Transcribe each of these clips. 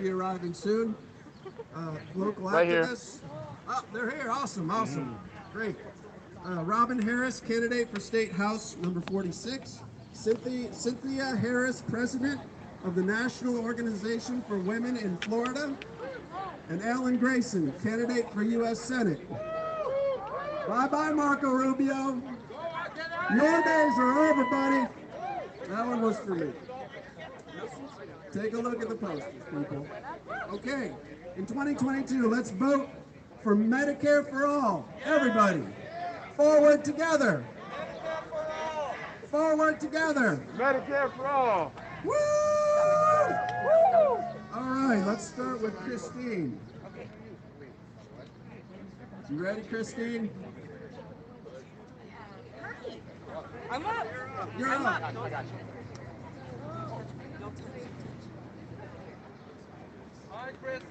be arriving soon. Local Right here. activists. Oh, they're here. Awesome, awesome. Great. Robin Harris, candidate for State House number 46. Cynthia Harris, president of the National Organization for Women in Florida. And Alan Grayson, candidate for U.S. Senate. Bye-bye, Marco Rubio. Your days are over, buddy. That one was for me. Take a look at the posters, people. Okay, in 2022, let's vote for Medicare for all. Everybody, forward together. Forward together. Medicare for all. Woo! All right, let's start with Christine. You ready, Christine? I'm up. You're up. I got you. Hi, Christy.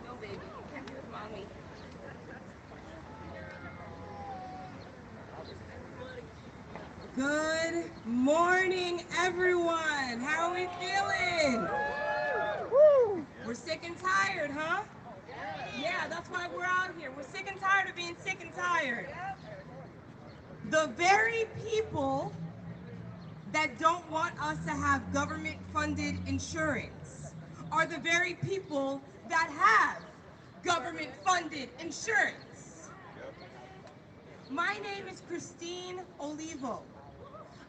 No, baby. Can't be with mommy. Good morning, everyone. How are we feeling? We're sick and tired, huh? Yeah, that's why we're out here. We're sick and tired of being sick and tired. The very people that don't want us to have government-funded insurance are the very people that have government-funded insurance. My name is Christine Olivo.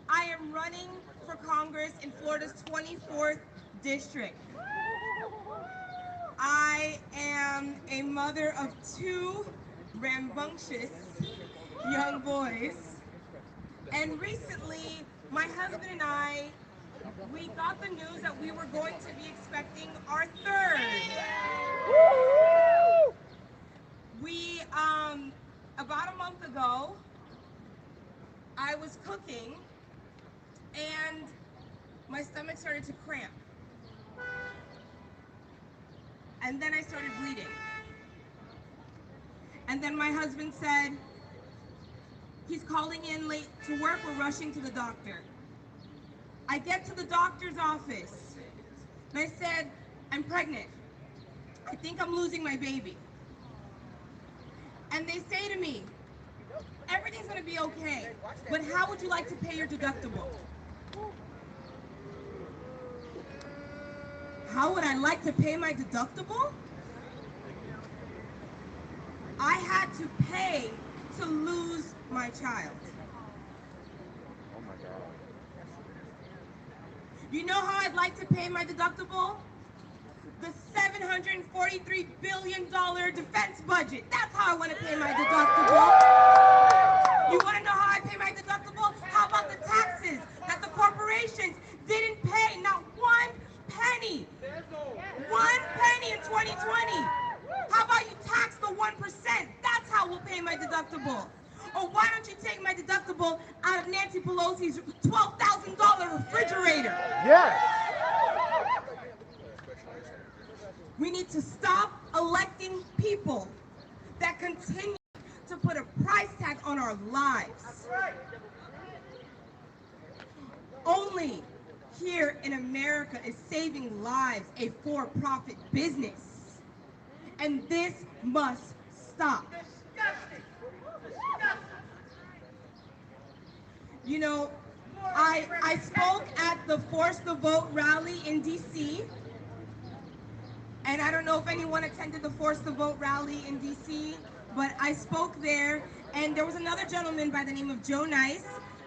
I am running for Congress in Florida's 24th district. I am a mother of 2 rambunctious young boys. And recently, my husband and I, we got the news that we were going to be expecting our 3rd. We, about a month ago, I was cooking and my stomach started to cramp. And then I started bleeding. And then my husband said, he's calling in late to work, we're rushing to the doctor. I get to the doctor's office and I said, I'm pregnant. I think I'm losing my baby. And they say to me, everything's gonna be okay, but how would you like to pay your deductible? How would I like to pay my deductible? I had to pay to lose my child. Oh my God. You know how I'd like to pay my deductible? The $743 billion defense budget. That's how I want to pay my deductible. You want to know how I pay my deductible? How about the taxes that the corporations didn't pay? Not 1 penny. 1 penny in 2020. How about you tax the 1%? That's how we'll pay my deductible. Or why don't you take my deductible out of Nancy Pelosi's $12,000 refrigerator? Yes. We need to stop electing people that continue to put a price tag on our lives. Only here in America is saving lives a for-profit business. And this must stop. You know, I spoke at the Force the Vote rally in DC. And I don't know if anyone attended the Force the Vote rally in DC, but I spoke there, and there was another gentleman by the name of Joe Nice.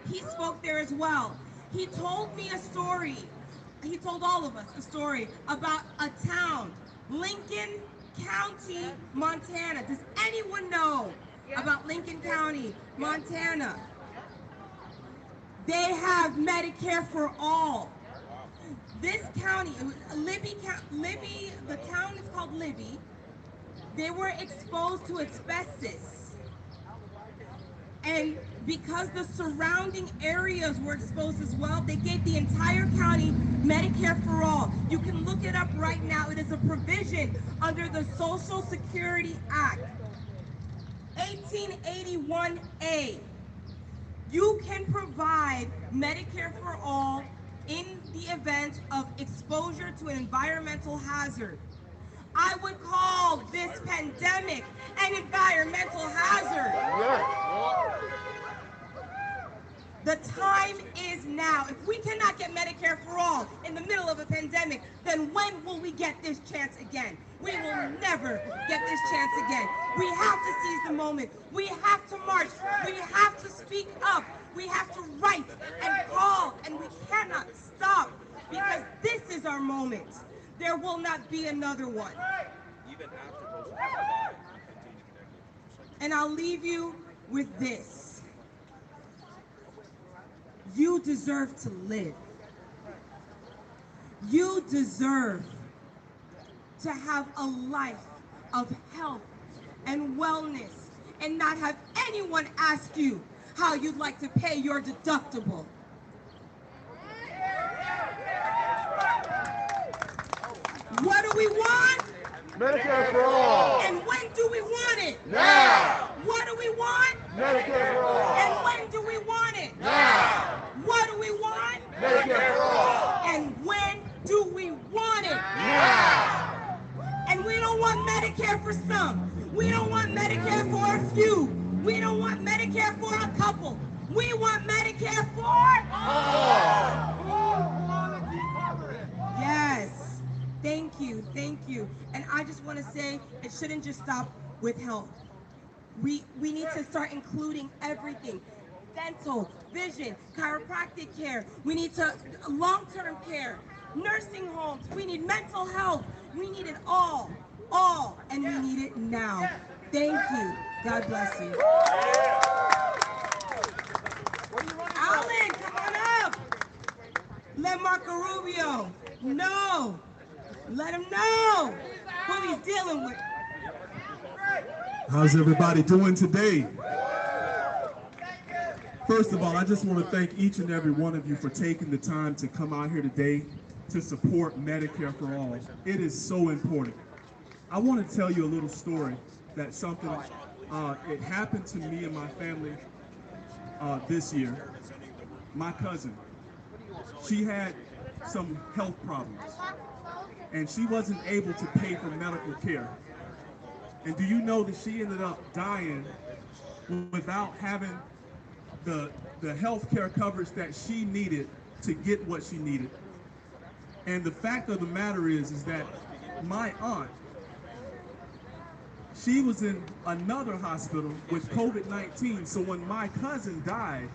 He spoke there as well. He told me a story. He told all of us a story about a town, Lincoln County, Montana. Does anyone know about Lincoln County, Montana? They have Medicare for all. This county, Libby, the town is called Libby. They were exposed to asbestos. And because the surrounding areas were exposed as well, they gave the entire county Medicare for all. You can look it up right now. It is a provision under the Social Security Act, 1881A. You can provide Medicare for all the event of exposure to an environmental hazard. I would call this pandemic an environmental hazard. The time is now. If we cannot get Medicare for all in the middle of a pandemic, then when will we get this chance again? We will never get this chance again. We have to seize the moment. We have to march. We have to speak up. We have to write and call, and we cannot stop because this is our moment. There will not be another one. And I'll leave you with this. You deserve to live. You deserve to have a life of health and wellness and not have anyone ask you how you'd like to pay your deductible. What do we want? Medicare for all. And when do we want it? Now. What do we want? Medicare for all. And when do we want it? Now. What do we want? Medicare for all. And when do we want it? Now. And we don't want Medicare for some. We don't want Medicare for a few. We don't want Medicare for a couple. We want Medicare for all. Yes. Thank you, thank you. And I just want to say it shouldn't just stop with health. We need to start including everything. Dental, vision, chiropractic care. We need to long-term care, nursing homes. We need mental health. We need it all, and we need it now. Thank you. God bless you. Alan, come on up. Let Marco Rubio know. Let him know who he's dealing with. How's everybody doing today? First of all, I just want to thank each and every one of you for taking the time to come out here today to support Medicare for All. It is so important. I want to tell you a little story that something, it happened to me and my family this year. My cousin, she had some health problems and she wasn't able to pay for medical care. And do you know that she ended up dying without having the health care coverage that she needed to get what she needed? And the fact of the matter is that my aunt, she was in another hospital with COVID-19. So when my cousin died,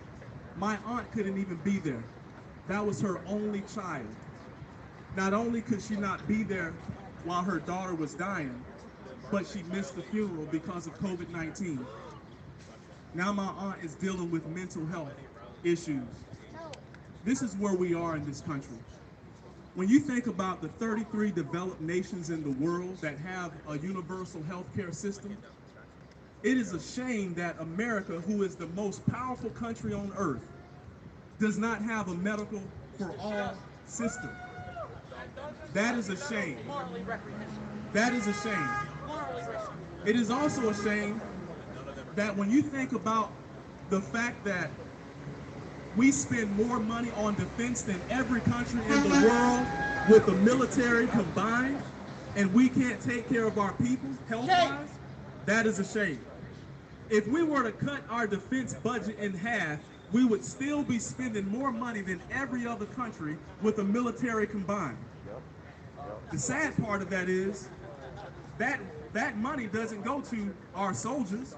my aunt couldn't even be there. That was her only child. Not only could she not be there while her daughter was dying, but she missed the funeral because of COVID-19. Now my aunt is dealing with mental health issues. This is where we are in this country. When you think about the 33 developed nations in the world that have a universal healthcare system, it is a shame that America, who is the most powerful country on earth, does not have a medical for all system. That is a shame. That is a shame. It is also a shame that when you think about the fact that we spend more money on defense than every country in the world with the military combined, and we can't take care of our people health-wise, that is a shame. If we were to cut our defense budget in half, we would still be spending more money than every other country with the military combined. The sad part of that is that money doesn't go to our soldiers.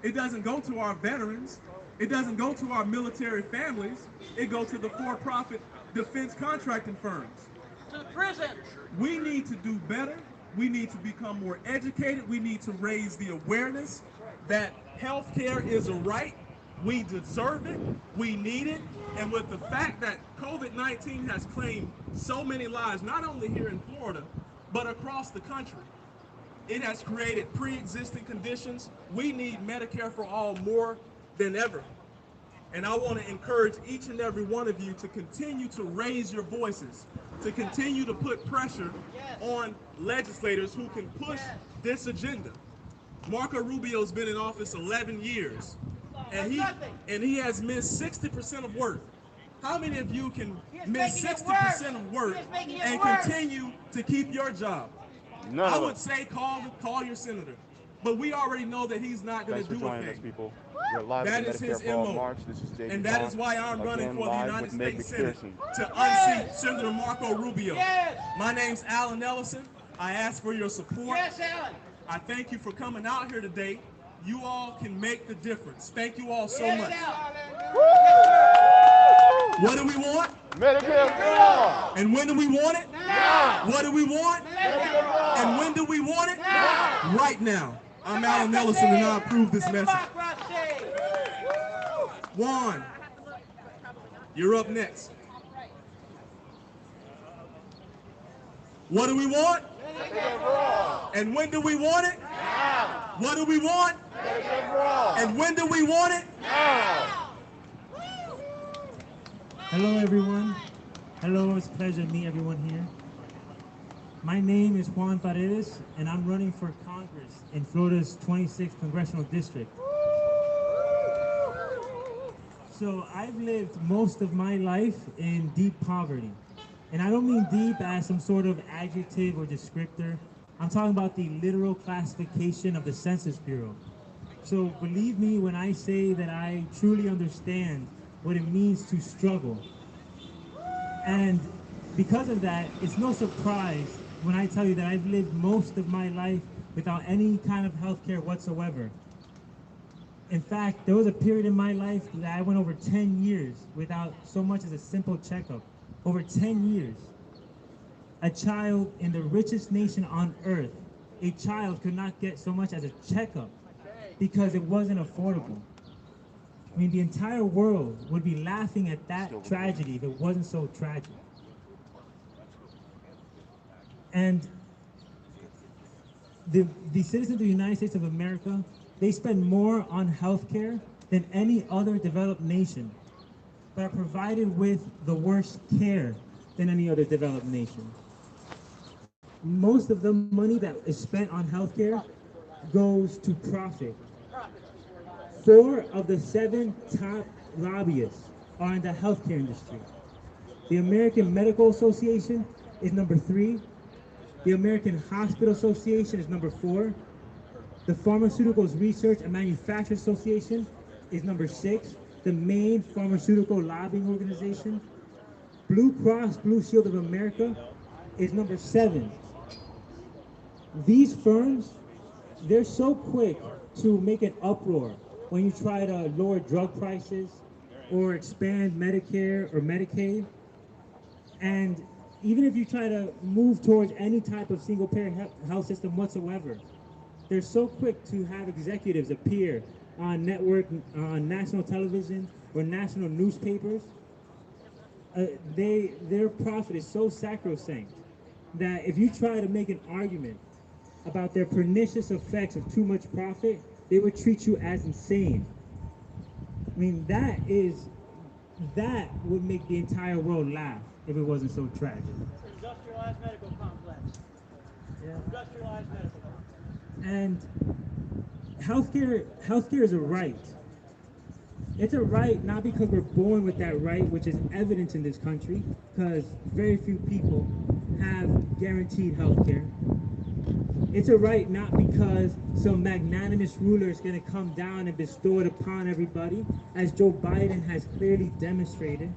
It doesn't go to our veterans. It doesn't go to our military families. It goes to the for-profit defense contracting firms. To the prison. We need to do better. We need to become more educated. We need to raise the awareness that healthcare is a right. We deserve it. We need it. And with the fact that COVID-19 has claimed so many lives, not only here in Florida, but across the country, it has created pre-existing conditions. We need Medicare for all more than ever. And I want to encourage each and every one of you to continue to raise your voices, to continue to put pressure on legislators who can push this agenda. Marco Rubio's been in office 11 years, and he has missed 60% of work. How many of you can He is miss making it 60% of worse. work He is making it and worse. continue to keep your job? None I of would us. say call your senator. But we already know that he's not going Thanks to for do a joining us, thing. people. We're live That at the is his Medicare for All MO. March. This is JD And that Vaughn, is why I'm running again, for the live United with Meg States Senate McPherson. to unseat Senator Marco Rubio. Yes. My name's Alan Ellison. I ask for your support. Yes, Alan. I thank you for coming out here today. You all can make the difference. Thank you all so Yes, much. Alan. What do we want? Medicare for all. And when do we want it? Now. What do we want? Medicare for all. And when do we want it? Now. Right now. I'm Alan Ellison and I approve this message. Democracy. Juan, you're up next. What do we want? Medicare for all. And when do we want it? Now. What do we want? Medicare for all. And when do we want it? Now. Hello everyone. Hello, it's a pleasure to meet everyone here. My name is Juan Paredes and I'm running for Congress in Florida's 26th Congressional District. So I've lived most of my life in deep poverty. And I don't mean deep as some sort of adjective or descriptor. I'm talking about the literal classification of the Census Bureau. So believe me when I say that I truly understand what it means to struggle. And because of that, it's no surprise when I tell you that I've lived most of my life without any kind of health care whatsoever. In fact, there was a period in my life that I went over 10 years without so much as a simple checkup. Over 10 years. A child in the richest nation on earth, a child could not get so much as a checkup because it wasn't affordable. I mean, the entire world would be laughing at that tragedy if it wasn't so tragic. And the citizens of the United States of America, they spend more on healthcare than any other developed nation, but are provided with the worst care than any other developed nation. Most of the money that is spent on healthcare goes to profit. 4 of the 7 top lobbyists are in the healthcare industry. The American Medical Association is number 3. The American Hospital Association is number 4. The Pharmaceuticals Research and Manufacturers Association is number 6. The main pharmaceutical lobbying organization. Blue Cross Blue Shield of America is number 7. These firms, they're so quick to make an uproar when you try to lower drug prices or expand Medicare or Medicaid. And even if you try to move towards any type of single-payer health system whatsoever, they're so quick to have executives appear on national television or national newspapers. Their profit is so sacrosanct that if you try to make an argument about their pernicious effects of too much profit, they would treat you as insane. I mean, that would make the entire world laugh if it wasn't so tragic. Industrialized medical complex. Yeah. Industrialized medical complex. And healthcare is a right. It's a right not because we're born with that right, which is evident in this country, because very few people have guaranteed healthcare. It's a right not because some magnanimous ruler is going to come down and bestow it upon everybody, as Joe Biden has clearly demonstrated.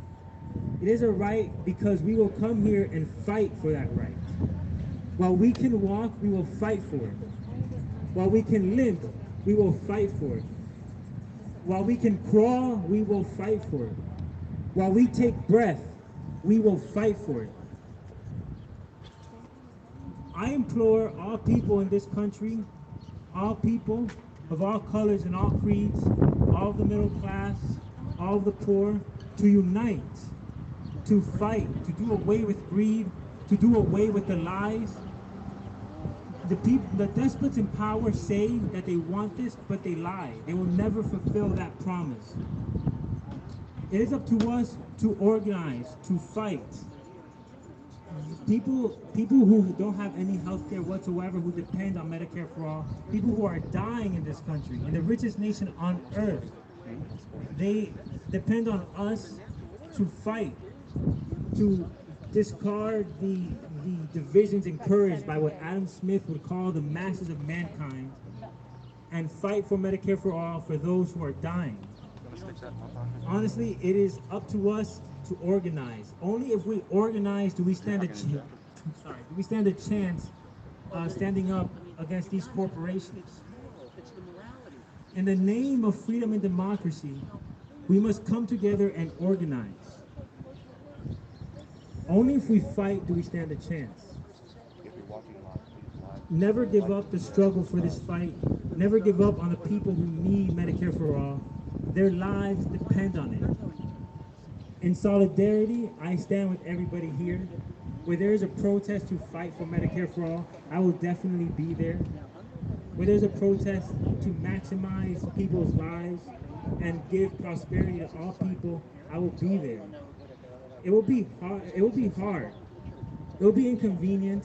It is a right because we will come here and fight for that right. While we can walk, we will fight for it. While we can limp, we will fight for it. While we can crawl, we will fight for it. While we take breath, we will fight for it. I implore all people in this country, all people of all colors and all creeds, all of the middle class, all of the poor, to unite, to fight, to do away with greed, to do away with the lies. The despots in power say that they want this, but they lie. They will never fulfill that promise. It is up to us to organize, to fight. People who don't have any health care whatsoever, who depend on Medicare for all, people who are dying in this country, in the richest nation on earth, they depend on us to fight, to discard the divisions encouraged by what Adam Smith would call the masses of mankind, and fight for Medicare for all for those who are dying. Honestly, it is up to us to organize. Only if we organize do we stand a chance. Do we stand a chance standing up against these corporations? In the name of freedom and democracy, we must come together and organize. Only if we fight do we stand a chance. Never give up the struggle for this fight. Never give up on the people who need Medicare for all. Their lives depend on it. In solidarity, I stand with everybody here. Where there is a protest to fight for Medicare for all, I will definitely be there. Where there's a protest to maximize people's lives and give prosperity to all people, I will be there. It will be hard. It will be hard. It will be inconvenient,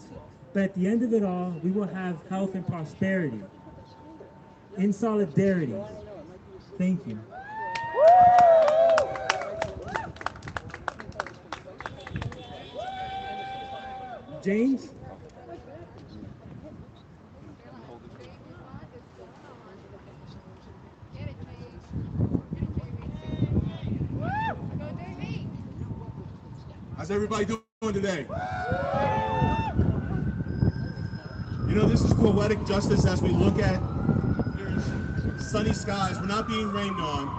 but at the end of it all, we will have health and prosperity. In solidarity. Thank you. James? How's everybody doing today? You know, this is poetic justice as we look at sunny skies. We're not being rained on.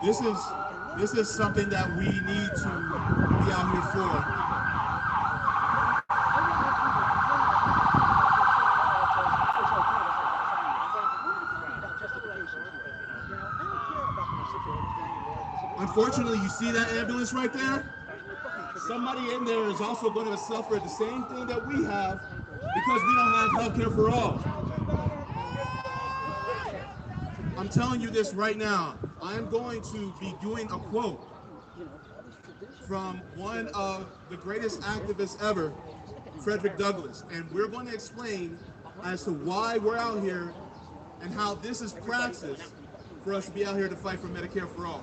This is something that we need to be out here for. Unfortunately, you see that ambulance right there? Somebody in there is also going to suffer the same thing that we have because we don't have health care for all. I'm telling you this right now. I am going to be doing a quote from one of the greatest activists ever, Frederick Douglass. And we're going to explain as to why we're out here and how this is praxis for us to be out here to fight for Medicare for all.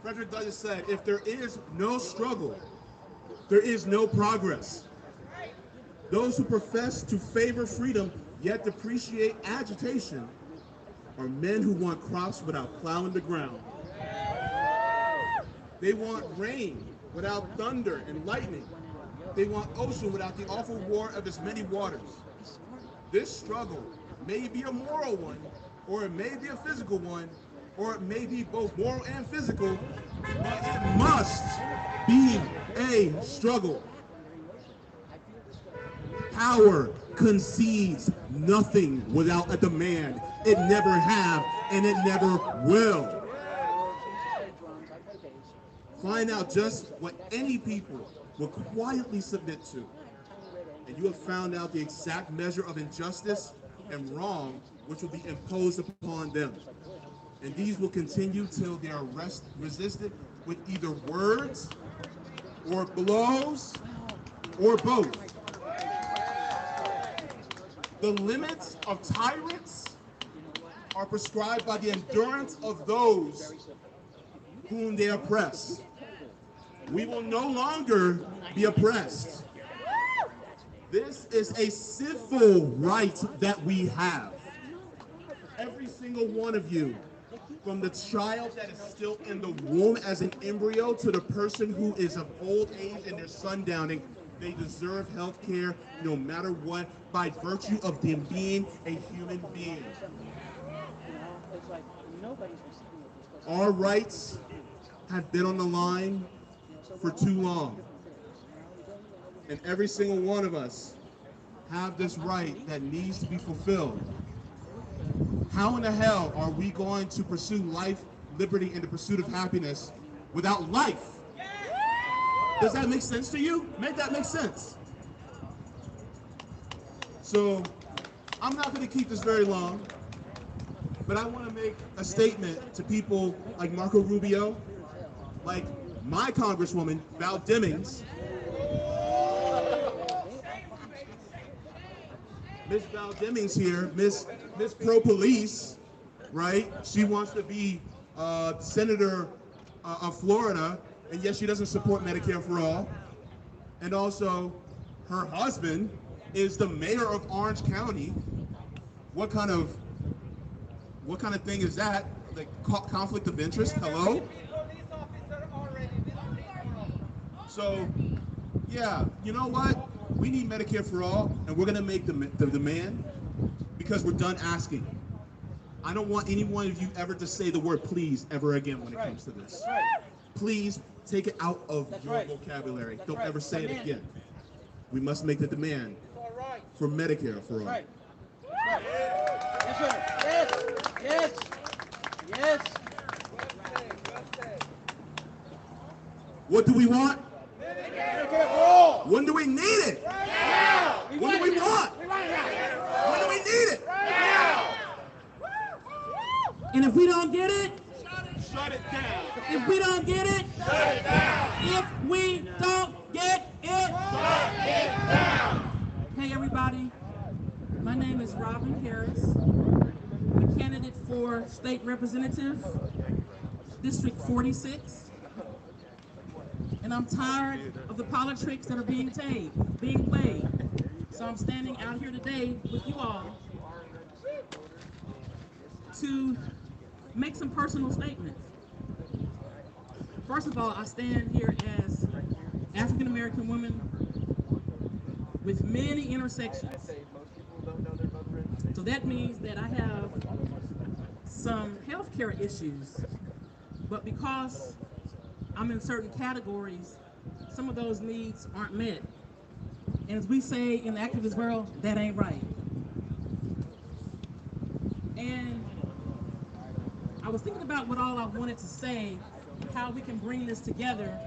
Frederick Douglass said, if there is no struggle, there is no progress. Those who profess to favor freedom yet depreciate agitation are men who want crops without plowing the ground. They want rain without thunder and lightning. They want ocean without the awful war of its many waters. This struggle may be a moral one, or it may be a physical one, or it may be both moral and physical, but it must be a struggle. Power concedes nothing without a demand. It never have, and it never will. Find out just what any people will quietly submit to, and you have found out the exact measure of injustice and wrong which will be imposed upon them. And these will continue till they are resisted with either words or blows or both. The limits of tyrants are prescribed by the endurance of those whom they oppress. We will no longer be oppressed. This is a civil right that we have. Every single one of you, from the child that is still in the womb as an embryo to the person who is of old age and they're sundowning, they deserve health care no matter what by virtue of them being a human being. Our rights have been on the line for too long. And every single one of us have this right that needs to be fulfilled. How in the hell are we going to pursue life, liberty, and the pursuit of happiness without life? Does that make sense to you? Make that make sense. So I'm not going to keep this very long, but I want to make a statement to people like Marco Rubio, like my Congresswoman, Val Demings. Miss Val Demings here, Miss Pro Police, right? She wants to be senator of Florida, and yes, she doesn't support Medicare for all. And also, her husband is the mayor of Orange County. What kind of thing is that? Like conflict of interest? Hello? So, yeah, you know what? We need Medicare for all, and we're gonna make the demand because we're done asking. I don't want any one of you ever to say the word please ever again when it comes to this. Please take it out of your vocabulary. Don't ever say it again. We must make the demand for Medicare for all. Right. Yes, sir. Yes. Yes. What do we want? Medicare for all. When do we need it? Right now. When do we want? Right now. When do we need it? Right now. And if we don't get it, Shut it down. if we don't get it, Shut it down. if we don't get it. Shut it down. Hey everybody, my name is Robin Harris. I'm a candidate for State Representative, District 46. And I'm tired of the politics that are being played. So I'm standing out here today with you all to make some personal statements. First of all, I stand here as African American woman with many intersections. So that means that I have some healthcare issues, but because I'm in certain categories, some of those needs aren't met. And as we say in the activist world, that ain't right. And I was thinking about what all I wanted to say, how we can bring this together,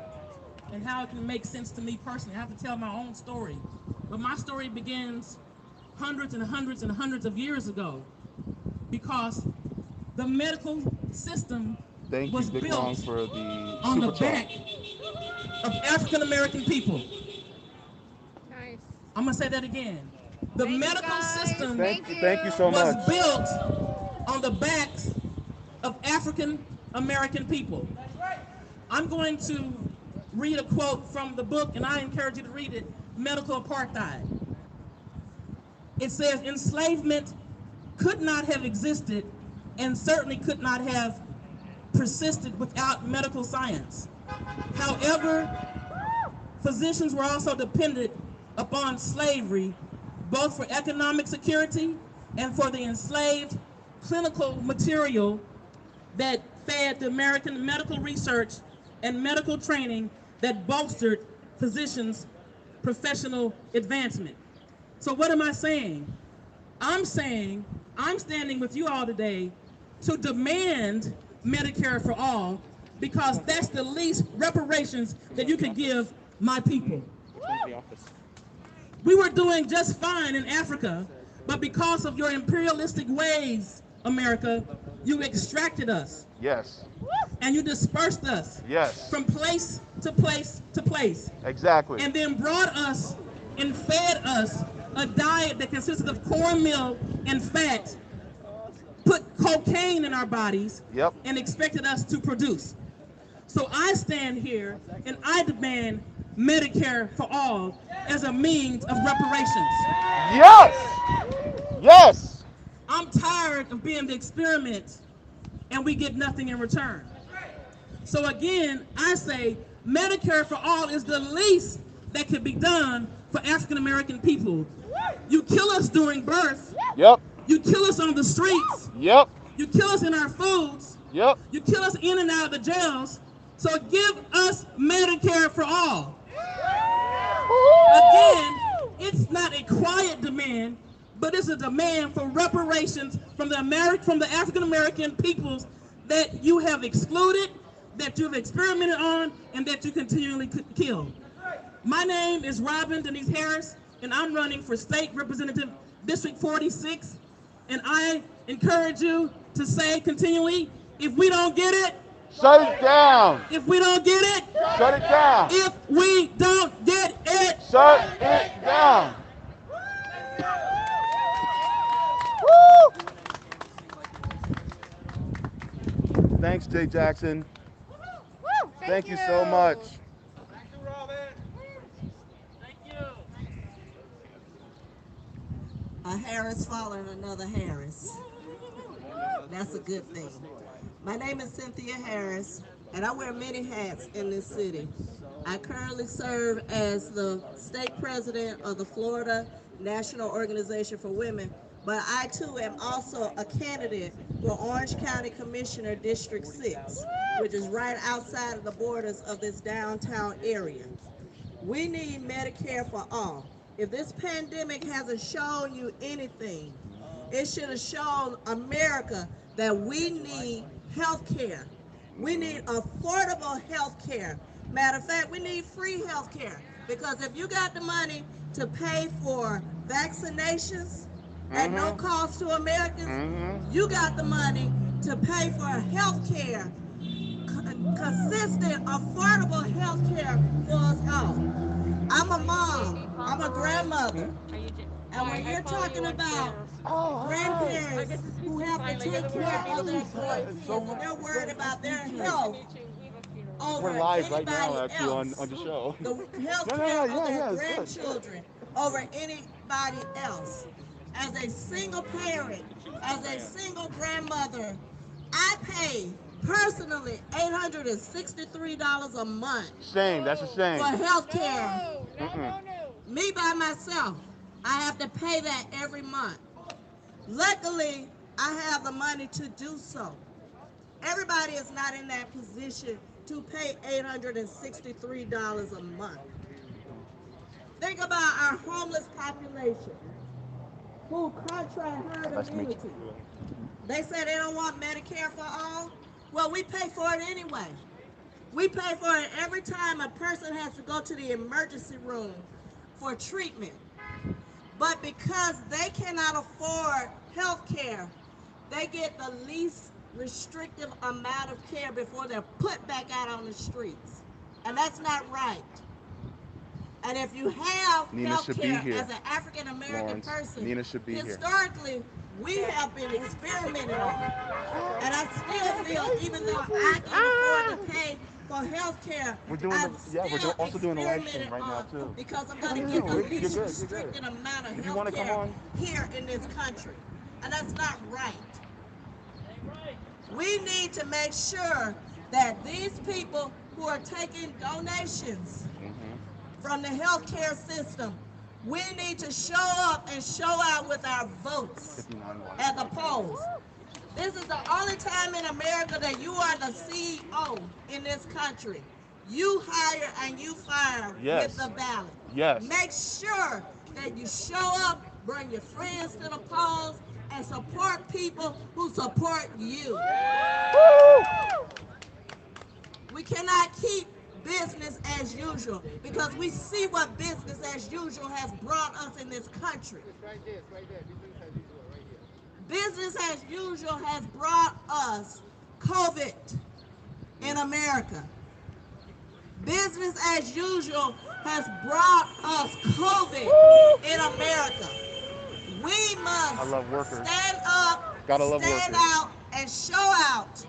and how it can make sense to me personally. I have to tell my own story. But my story begins hundreds and hundreds and hundreds of years ago, because the medical system was built on the back of African American people. Nice. I'm gonna say that again. The Thank you, medical guys. system Thank you so was built on the backs of African American people. I'm going to read a quote from the book, and I encourage you to read it, Medical Apartheid. It says, enslavement could not have existed and certainly could not have persisted without medical science. However, physicians were also dependent upon slavery, both for economic security and for the enslaved clinical material that fed the American medical research and medical training that bolstered physicians' professional advancement. So what am I saying? I'm saying I'm standing with you all today to demand Medicare for all, because that's the least reparations that you can give my people. We were doing just fine in Africa, but because of your imperialistic ways, America, you extracted us. Yes. And you dispersed us. Yes. From place to place to place. Exactly. And then brought us and fed us a diet that consisted of cornmeal and fat, put cocaine in our bodies, Yep. and expected us to produce. So I stand here and I demand Medicare for all as a means of reparations. Yes. Yes. I'm tired of being the experiment and we get nothing in return. So again, I say Medicare for all is the least that could be done for African American people. You kill us during birth. Yep. You kill us on the streets. Yep. You kill us in our foods. Yep. You kill us in and out of the jails. So give us Medicare for all. Again, it's not a quiet demand, but it's a demand for reparations from the African American peoples that you have excluded, that you've experimented on, and that you continually kill. My name is Robin Denise Harris, and I'm running for State Representative District 46. And I encourage you to say continually, if we don't get it, shut it down. If we don't get it, shut it down. If we don't get it, shut it down. Woo! Thanks, Jay Jackson. Thank you so much. A Harris following another Harris. That's a good thing. My name is Cynthia Harris, and I wear many hats in this city. I currently serve as the state president of the Florida National Organization for Women, but I too am also a candidate for Orange County Commissioner District 6, which is right outside of the borders of this downtown area. We need Medicare for all. If this pandemic hasn't shown you anything, it should have shown America that we need health care. We need affordable health care. Matter of fact, we need free health care, because if you got the money to pay for vaccinations at no cost to Americans, you got the money to pay for health care, consistent, affordable health care for us all. I'm a mom, I'm a grandmother, and when you're talking about grandparents who have to take care of their grandkids and they're worried about their health over We're live right anybody now, actually, else, on the show. the health care of their grandchildren over anybody else. As a single parent, as a single grandmother, I pay personally $863 a month. Shame, that's a shame. For health care. Me by myself, I have to pay that every month. Luckily, I have the money to do so. Everybody is not in that position to pay $863 a month. Think about our homeless population who contract herd immunity. They say they don't want Medicare for all. Well, we pay for it anyway. We pay for it every time a person has to go to the emergency room for treatment. But because they cannot afford health care, they get the least restrictive amount of care before they're put back out on the streets. And that's not right. And if you have health care as an African American person, Nina should be historically, we have been experimenting on it. And I still feel, even though I can afford to pay for health care, we're also doing a live stream right now too. Because I'm going to get the least restricted amount of health care here in this country. And that's not right. We need to make sure that these people who are taking donations from the healthcare system, we need to show up and show out with our votes at the polls. This is the only time in America that you are the CEO in this country. You hire and you fire with the ballot. Yes. Make sure that you show up, bring your friends to the polls, and support people who support you. We cannot keep business as usual, because we see what business as usual has brought us in this country. Business as usual has brought us COVID in America. Business as usual has brought us COVID in America. We must stand up, stand out, and show out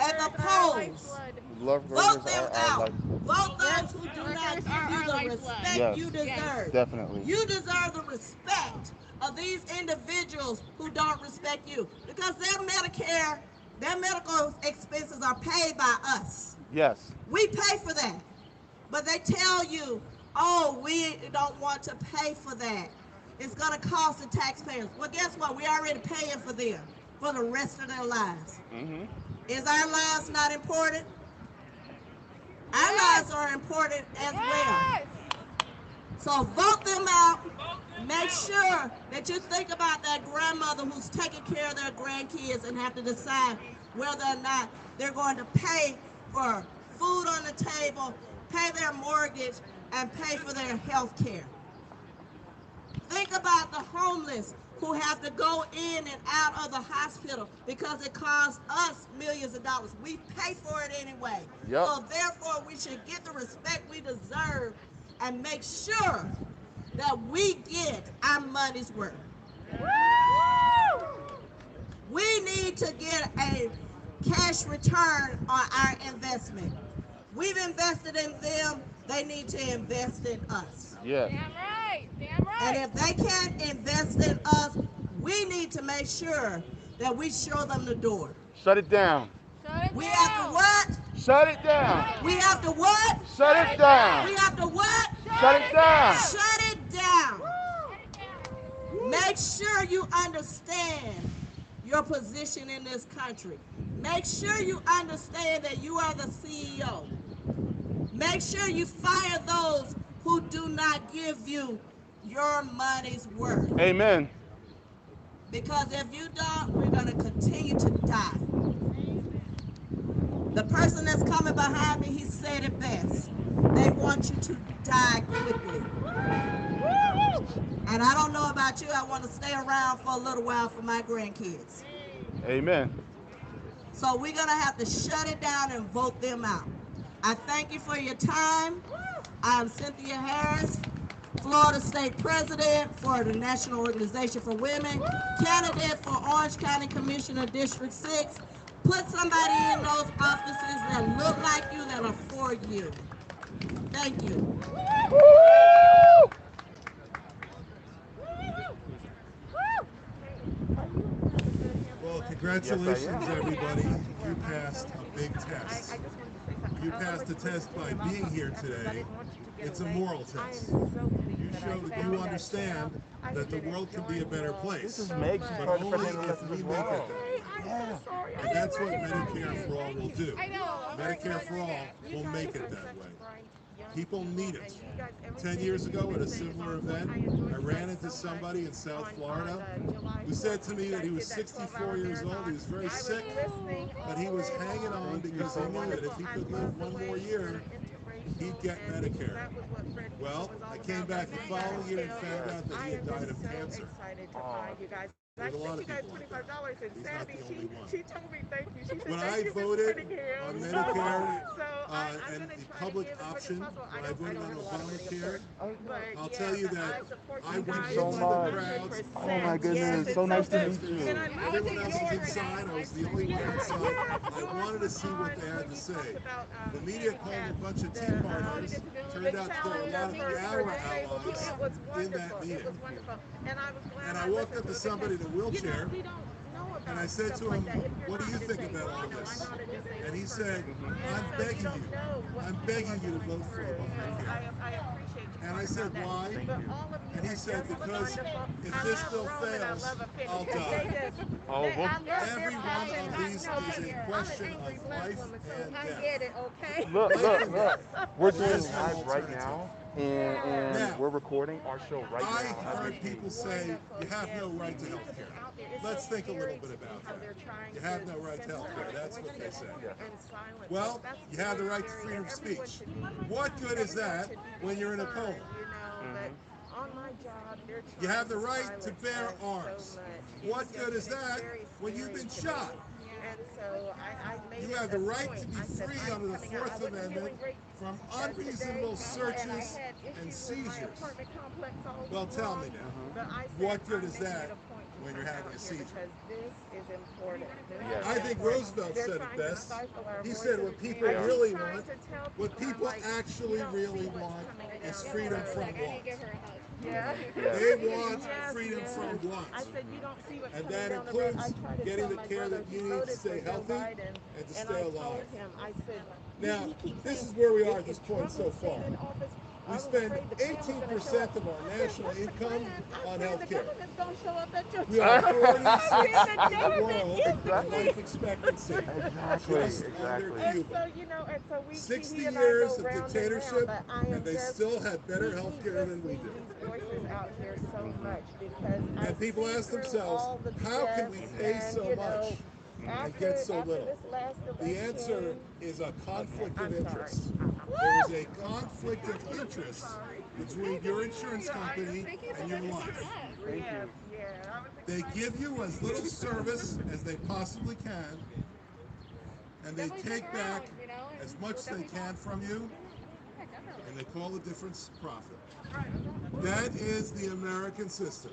at the polls. Vote them out. Vote those who do not give you the respect you deserve. Definitely. You deserve the respect of these individuals who don't respect you, because their Medicare, their medical expenses are paid by us. Yes. We pay for that. But they tell you, oh, we don't want to pay for that. It's going to cost the taxpayers. Well, guess what? We're already paying for them for the rest of their lives. Is our lives not important? Our lives are important as well. So vote them out. Make sure that you think about that grandmother who's taking care of their grandkids and have to decide whether or not they're going to pay for food on the table, pay their mortgage, and pay for their health care. Think about the homeless who have to go in and out of the hospital because it costs us millions of dollars. We pay for it anyway. So therefore, we should get the respect we deserve and make sure that we get our money's worth. We need to get a cash return on our investment. We've invested in them, they need to invest in us. Yes. Damn right. Damn right. And if they can't invest in us, we need to make sure that we show them the door. Shut it down. Shut it We down. have to what? Shut it down. We have to what? Shut it down. We have to what? Shut it down. Shut it down. Make sure you understand your position in this country. Make sure you understand that you are the CEO. Make sure you fire those who do not give you your money's worth. Amen. Because if you don't, we're going to continue to die. The person that's coming behind me, he said it best. They want you to die quickly. And I don't know about you, I want to stay around for a little while for my grandkids. Amen. So we're going to have to shut it down and vote them out. I thank you for your time. I'm Cynthia Harris, Florida State President for the National Organization for Women, candidate for Orange County Commissioner District 6. Put somebody in those offices that look like you, that are for you. Thank you. Well, congratulations, everybody. You passed a big test. You passed the test by being here today. It's a moral test. You show that you understand that the world can be a better place. This is Meg's But part only of if we make it there. Yeah. And that's what Medicare for All will do. Medicare for All will make it that way. People need it. 10 years ago at a similar event, I ran into somebody in South Florida who said to me that he was 64 years old, he was very sick, but he was hanging on because he knew that if he could live one more year, he'd get Medicare. Well, I came back the following year and found out that he had died of cancer. There's a lot of people like that. He's not the only one. She told me thank you. She said, When I voted on Medicare and the public option, when I voted on Obamacare, I'll tell you that I went into the crowds. Oh my goodness, so nice to meet you. Everyone else was inside. I was the only one outside. I wanted to see what they had to say. The media called a bunch of Tea Partiers. Turned out there were a lot of our allies in that meeting. And I walked up to somebody in a wheelchair, and I said to him, what do you think about all this? And he said, I'm begging you to vote for Obamacare. And I said, why? And he said, because if this bill fails, I'll die. Oh, well, Every one of these is a question of life and death. I get it, okay? Look. We're doing live right now, and Now, we're recording our show right I now. heard people say you have no right to health care. Let's think a little bit about that. You have no right to health care. That's what they say. Well, you have the right to freedom of speech. What good is that when you're in a coma? You have the right to bear arms. What good is that when you've been shot? You have the right to be free under the Fourth Amendment from unreasonable searches and seizures. Well, tell me now, what good is that when you're having a seizure? I think Roosevelt said it best. He said what people really want, what people actually really want is freedom from want. They want freedom from want. And that includes getting the care that you need to stay healthy and to stay alive. Now, this is where we are at this point so far. We spend 18% of our national income on health care. We are 46th in the world in life expectancy, just under Cuba. 60 years of dictatorship, and they still have better health care than we do. And people ask themselves, how can we pay so much and get so little? The answer is a conflict of interest. There is a conflict of interest between your insurance company and your life. They give you as little service as they possibly can, and they take back as much as they can from you, and they call the difference profit. That is the American system.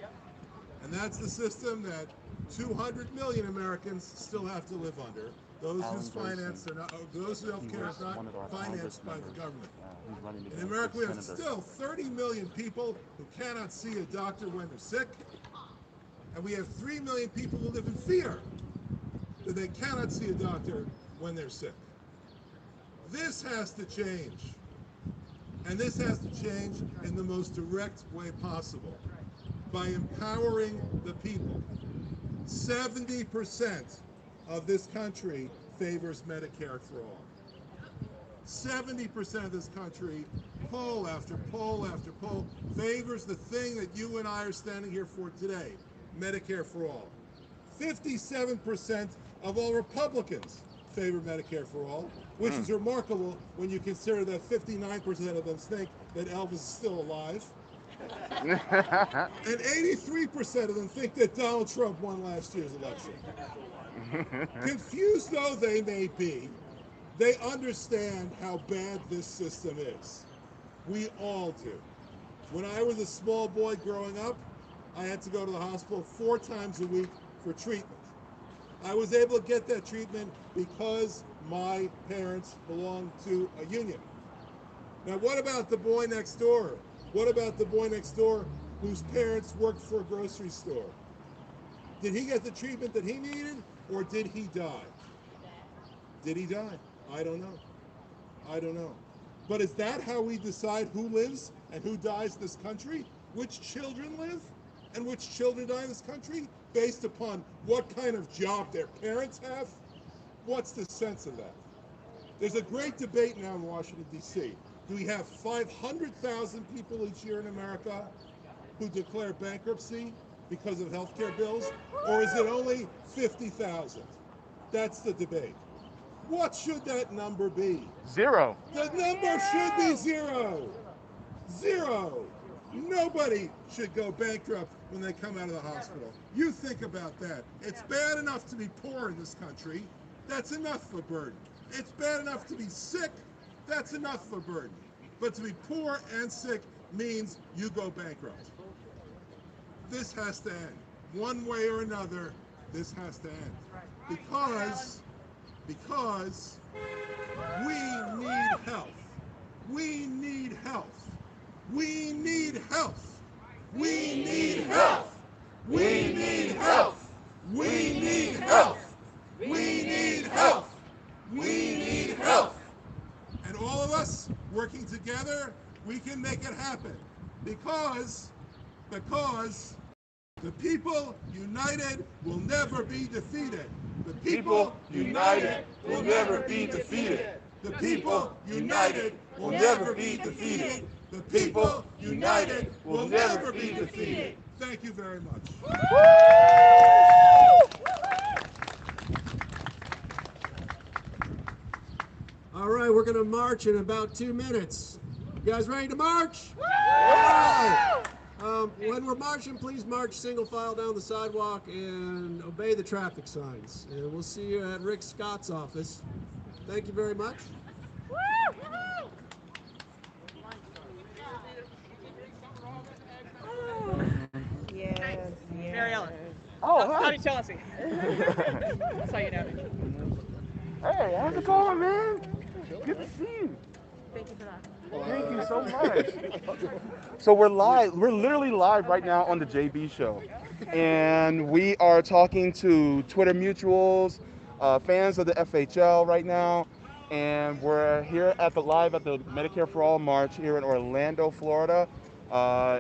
And that's the system that 200 million Americans still have to live under, Those whose finance are not, those whose healthcare is not financed by the government. In America, we have still 30 million people who cannot see a doctor when they're sick, and we have 3 million people who live in fear that they cannot see a doctor when they're sick. This has to change, and this has to change in the most direct way possible, by empowering the people. 70% of this country favors Medicare for all. 70% of this country, poll after poll after poll, favors the thing that you and I are standing here for today, Medicare for all. 57% of all Republicans favor Medicare for all, which is remarkable when you consider that 59% of them think that Elvis is still alive. And 83% of them think that Donald Trump won last year's election. Confused though they may be, they understand how bad this system is. We all do. When I was a small boy growing up, I had to go to the hospital 4 times a week for treatment. I was able to get that treatment because my parents belonged to a union. Now what about the boy next door? What about the boy next door whose parents worked for a grocery store? Did he get the treatment that he needed, or did he die? Did he die? I don't know. I don't know. But is that how we decide who lives and who dies in this country? Which children live and which children die in this country? Based upon what kind of job their parents have? What's the sense of that? There's a great debate now in Washington, D.C. Do we have 500,000 people each year in America who declare bankruptcy because of health care bills? Or is it only 50,000? That's the debate. What should that number be? 0. The number should be 0. 0. Nobody should go bankrupt when they come out of the hospital. You think about that. It's bad enough to be poor in this country. That's enough of a burden. It's bad enough to be sick. That's enough of a burden. But to be poor and sick means you go bankrupt. This has to end. One way or another, this has to end. Because we need health. We need health. We need health. We need health. We need health. We need health. We need health. We need health. And all of us working together, we can make it happen. Because the people united will never be defeated. The people united will never be defeated. The people united will never be defeated. The people united will never be defeated. Thank you very much. All right, we're going to march in about 2 minutes. You guys ready to march? All right. When we're marching, please march single file down the sidewalk and obey the traffic signs. And we'll see you at Rick Scott's office. Thank you very much. Yes. Mary Ellen. Oh, hi. Howdy, Chelsea. That's how you know me. Hey, how's it going, man? Good to see you. Thank you for that. Thank you so much. So we're live. We're literally live right now on the JB Show. And we are talking to Twitter mutuals, fans of the FHL right now. And we're here at the Medicare for All March here in Orlando, Florida.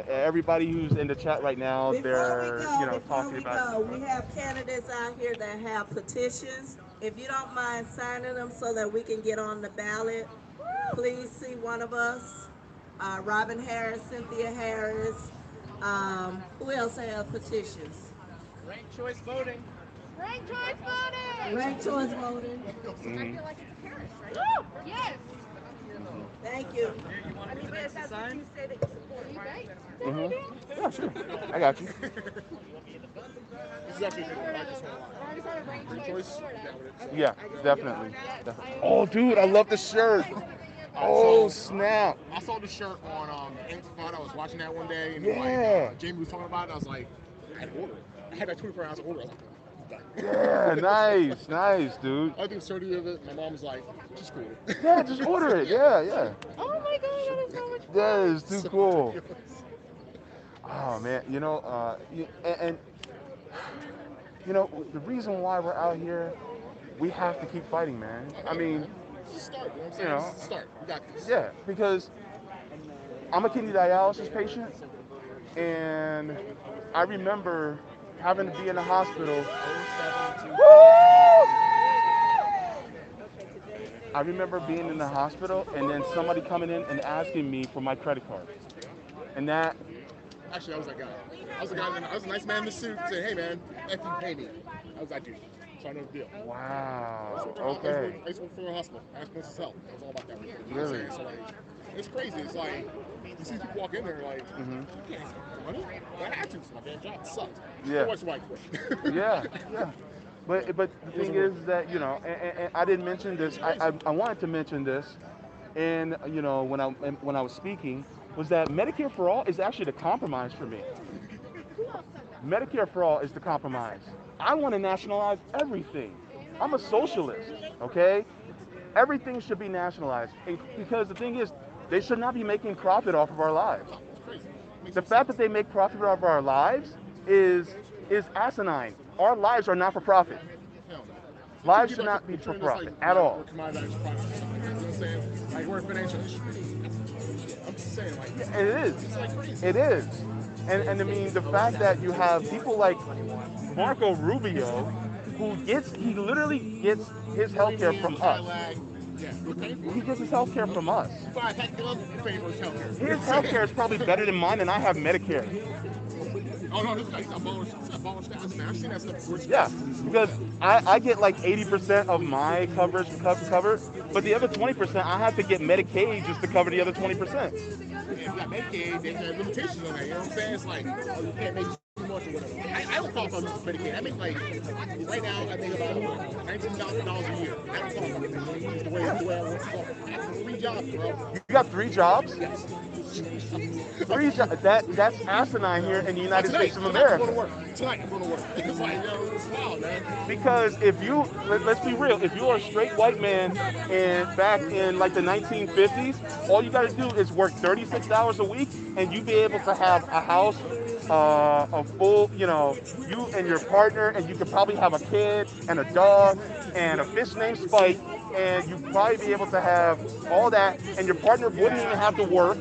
Everybody who's in the chat right now, they're talking about. We have candidates out here that have petitions. If you don't mind signing them so that we can get on the ballot, please see one of us. Robin Harris, Cynthia Harris. Who else have petitions? Ranked choice voting. Ranked choice voting! Ranked choice voting. I feel like it's a Harris, right? Yes! Thank you. I mean, but that's what you say that you support, right? Yeah, sure. I got you. This is actually ranked choice. Yeah, definitely. Oh, dude, I love the shirt. Oh, snap. I saw the shirt on Intifada. I was watching that one day, and Yeah. Jamie was talking about it. I was like, I had to order it. I had that 24 ounce order. I was like, Yeah, nice, nice, dude. I think 30 of it. My mom's like, just cool. Yeah, just order it. Yeah, yeah. Oh my god, that is so much fun. That is too cool. Oh man, and you know the reason why we're out here, we have to keep fighting, man. I mean, Just start. You know what I'm you saying? know, Just start. We got this. yeah, because I'm a kidney dialysis patient, and I remember having to be in the hospital. I remember being in the hospital and then somebody coming in and asking me for my credit card. And that, Actually, I was that guy. I was the guy. I was a nice man in the suit saying, "Hey, man, if you pay me," I was that dude. So I know the deal. wow, I okay. used to work for a hospital. I was supposed to help. It was all about that. You know what I'm Really? saying? So like, it's crazy. It's like you see people walk in there like, Mhm. you can't ask for money. But I had to. So my damn job sucked. Yeah. So that's why I quit. Yeah, yeah. But the thing is that, and I didn't mention this. I wanted to mention this, and when I was speaking, was that Medicare for all is actually the compromise for me. Medicare for all is the compromise. I want to nationalize everything. I'm a socialist, okay? Everything should be nationalized because the thing is, they should not be making profit off of our lives. The fact that they make profit off of our lives is asinine. Our lives are not for profit. Lives should not be for profit at all. We're commoditized products. You know what I'm saying? Like we're a financial industry. I'm just saying, like, It is. it's like crazy. It is. And I mean, the fact that you have people like Marco Rubio, he literally gets his health care from us. Yeah, we're paying for it. He gets his health care from us. You buy a pack of gloves, you're paying for his health care. His health care is probably better than mine, and I have Medicare. Oh no, this guy's got baller stats, man. I've seen that stuff before. Yeah, because I get like 80% of my coverage covered, but the other 20% I have to get Medicaid just to cover the other 20%. If you got Medicaid, they have limitations on that. You know what I'm saying? It's like, oh, you can't make too much or whatever. I don't qualify for Medicaid. I make like, right now, I make about $19,000 a year. I don't qualify for Medicaid. The way I want to. I have 3 jobs, bro. You got 3 jobs? Yes. 3 jobs? That's asinine here in the United States of Tonight I'm America. going to work. Tonight I'm going to work. It's like, it's wild, man. Because let's be real, if you're a straight white man back in like the 1950s, all you got to do is work 36 hours a week and you be able to have a house, a full, you and your partner, and you could probably have a kid and a dog and a fish named Spike, and you'd probably be able to have all that, and your partner wouldn't even have to work.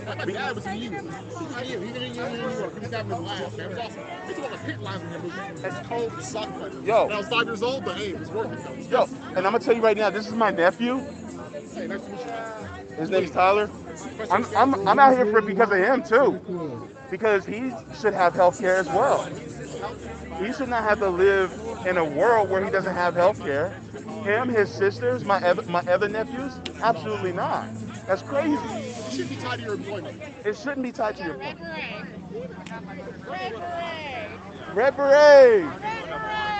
My dad was in you. He didn't even work. His dad was last, man. It was awesome. They took all the pit lines with him. It was cold, sucked. Yo. I was 5 years old, but hey, it was working. Yo, and I'm gonna tell you right now, this is my nephew. Hey, nice to meet you. His name's Tyler. I'm out here because of him too, because he should have health care as well. He should not have to live in a world where he doesn't have health care. Him, his sisters, my other nephews, absolutely not. That's crazy. It shouldn't be tied to your employment. It shouldn't be tied to your Red employment. beret. Red beret. Red beret.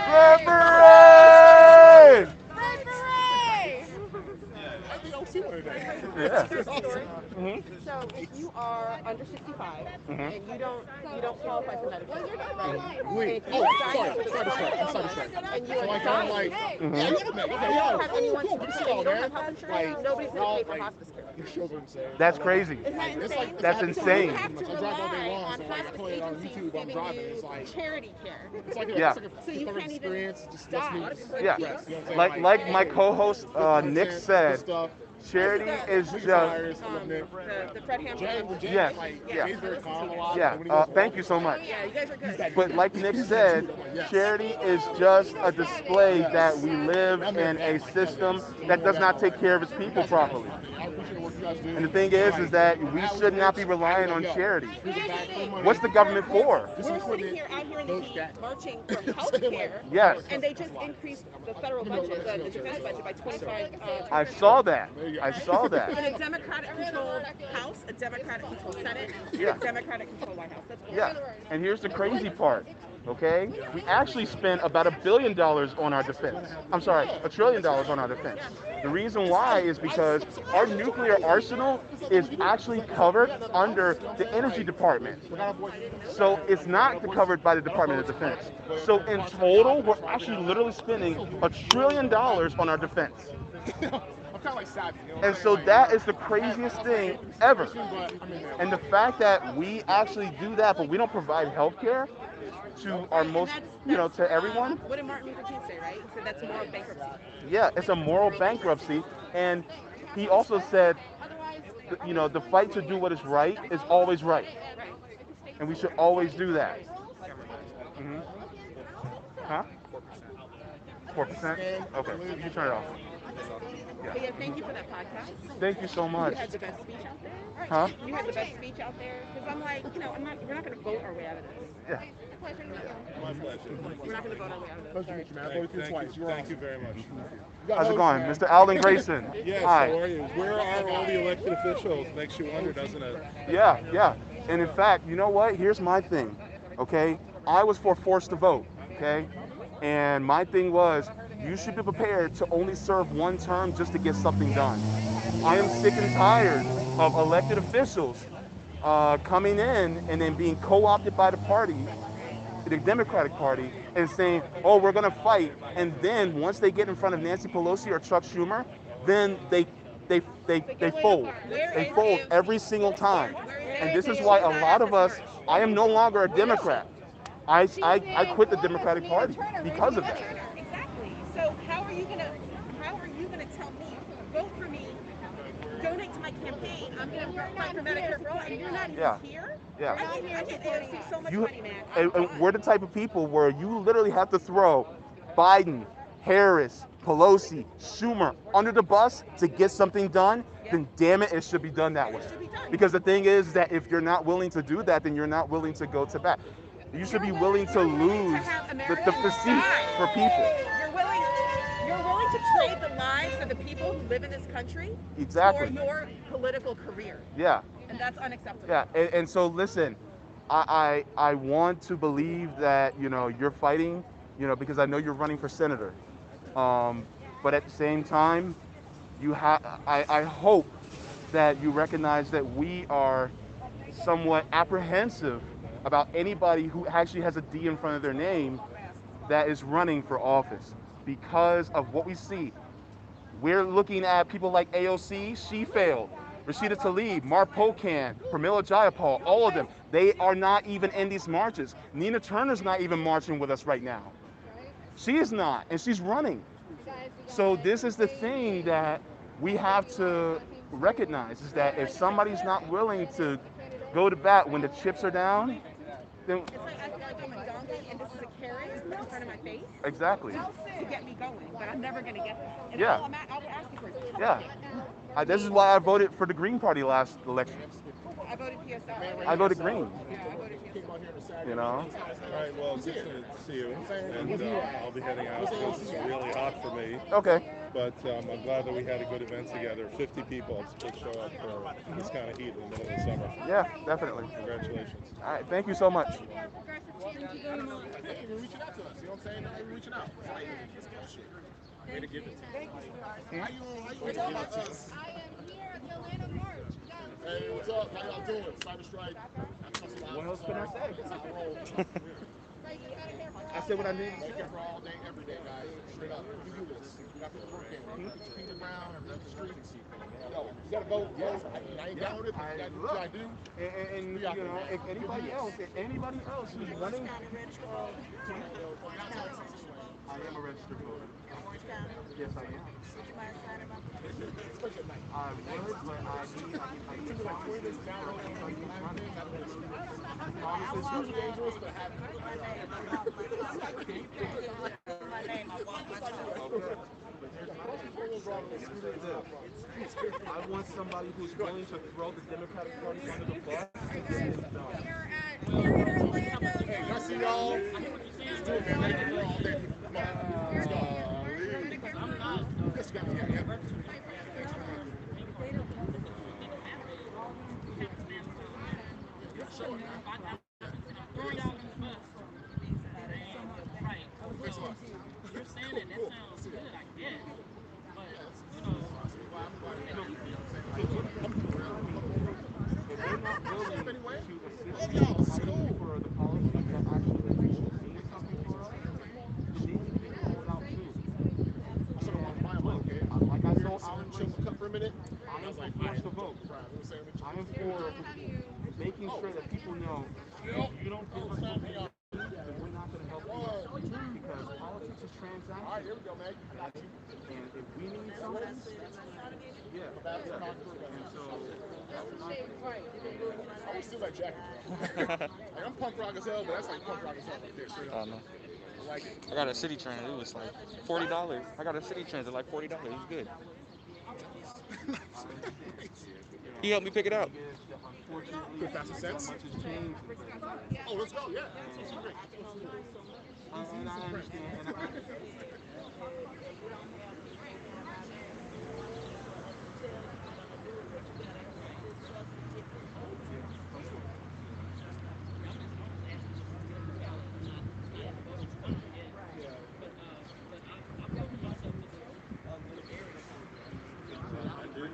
Red Red beret. beret. Red beret. I think I'll see one today. Yeah. Mm-hmm. So if you are under 65 and you don't qualify for Medicare, right? Wait. And Oh, you're sorry. diagnosed with Sorry, a sorry. illness, and you So are I kind of like, dying, yeah, you don't have anyone cool. to Good so to you know, don't man. have health insurance, Like, nobody's y'all, going to pay for like, hospice care. you show what I'm saying. That's crazy. Isn't that It's insane? like, That's I have to insane. I drive all day long, so like I play it on YouTube while I'm driving. It's like charity care. it's like Yeah. it's like a So you different can't even experience. Just die. lets me Yeah. rest, you know what I'm saying? Like my co-host Nick said, stuff. charity is just. The Fred Hampton. Yes. Yeah. Jay's very calm a lot. Yeah. Thank you so much. Yeah, you guys are good. But like Nick said, charity is just a display that we live in a system that does not take care of its people properly. I appreciate what you guys do. And the thing is that we should not be relying on charity. What's the government for? We're sitting here out here in the heat marching for health care. Yes. And they just increased the federal budget, the defense budget by 25. I saw that. I saw In that. a Democratic-controlled House, a Democratic-controlled Senate, and Yeah. a Democratic-controlled White House. That's Yeah. And here's the crazy part. Okay? We actually spend about $1 billion on our defense. I'm sorry, $1 trillion on our defense. The reason why is because our nuclear arsenal is actually covered under the Energy Department. So it's not covered by the Department of Defense. So in total, we're actually literally spending $1 trillion on our defense. And so that is the craziest thing ever. And the fact that we actually do that, but we don't provide health care to our most, to everyone. What did Martin Luther King say, right? He said that's moral bankruptcy. Yeah, it's a moral bankruptcy. And he also said, the fight to do what is right is always right. And we should always do that. Mm-hmm. Huh? 4%? Okay, you can turn it off. Yeah, thank you for that podcast. Thank you so much. You had the best speech out there. Huh? You had the best speech out there. Because I'm like, we're not going to vote our way out of this. Yeah. My pleasure. We're not going to vote our way out of this. Pleasure to meet you, man. I voted for you twice. Thank you very much. How's it going? Mr. Alden Grayson. Yes, Hi. how are you? Where are all the elected officials? Makes you wonder, doesn't it? Yeah. And in fact, you know what? Here's my thing, okay? I was forced to vote, okay? And my thing was, you should be prepared to only serve one term just to get something done. I am sick and tired of elected officials coming in and then being co-opted by the party, the Democratic Party, and saying, oh, we're going to fight. And then once they get in front of Nancy Pelosi or Chuck Schumer, then they fold. They fold every single time. And this is why a lot of us, I am no longer a Democrat. I quit the Democratic Party because of that. Exactly. So how are you gonna tell me, vote for me, donate to my campaign, I'm gonna fight for Medicare for all, and you're not even here? Yeah. I get AOC so much money, man. And we're the type of people where you literally have to throw Biden, Harris, Pelosi, Schumer under the bus to get something done, then damn it should be done that way. Because the thing is that if you're not willing to do that, then you're not willing to go to bat. You should be willing to lose the seat for people. You're willing to trade the lives of the people who live in this country Exactly. for your political career. Yeah. And that's unacceptable. Yeah. And so listen, I want to believe that you're fighting, because I know you're running for senator. But at the same time, I hope that you recognize that we are somewhat apprehensive about anybody who actually has a D in front of their name that is running for office because of what we see. We're looking at people like AOC, she failed. Rashida Tlaib, Mark Pocan, Pramila Jayapal, all of them, they are not even in these marches. Nina Turner's not even marching with us right now. She is not, and she's running. So this is the thing that we have to recognize, is that if somebody's not willing to go to bat when the chips are down, then It's like I feel like I'm a donkey and this is a carrot in front of my face. Exactly. To get me going, but I'm never gonna get there. And Yeah. I'll ask you for it. yeah. This is why I voted for the Green Party last election. I voted PSL. I voted Green. Yeah, I voted PSL. All right, well, good to see you. And I'll be heading out because it's really hot for me. Okay. But I'm glad that we had a good event together. 50 people to show up for this kind of heat in the middle of the summer. Yeah, definitely. Congratulations. All right, thank you so much. Thank you very much. You're reaching out to us. You know what I'm saying? You're reaching out. Way to give it to you. How you talking about us? I am here at the Atlanta March. Hey, what's up? How y'all doing? Cyber Strike. What else can I say? I said what I need. Medicare for all day, every day, guys. Straight up. You do this. You got to put the work in. Put your feet around, run the streets. Yo, you got to vote. Yes, I ain't down with it. But you got to do what you got to do. And if anybody else who's running, I am a registered voter. Yes, I am. I would, but I need It's usually dangerous, but I want somebody who's willing to throw the Democratic Party under the bus and get things done. Hey, y'all see y'all? Let's do it, man. Medicare all day. Come on. Let's go. Let's go. Yeah. love y'all. This is cool. For the policies that actually mean something for us, it needs to be called out too. So I'm okay. Like I told So Alan chill for a minute. I am for force to vote. I am for making sure that people know if you don't give us what we need, then we're not going to help you. Because politics is transactional. All right, here we go, man. I got you. And if we need something, yeah. And so that's my thing. I would steal that jacket, bro. Like, I'm punk rock as hell, but that's like punk rock as hell right there, straight up. Oh, no. I like it. I got a city train. It was like $40. I got a city transit like $40. It was good. He helped me pick it out. Good faster sense. Oh, let's go, yeah. That's great. And I understand.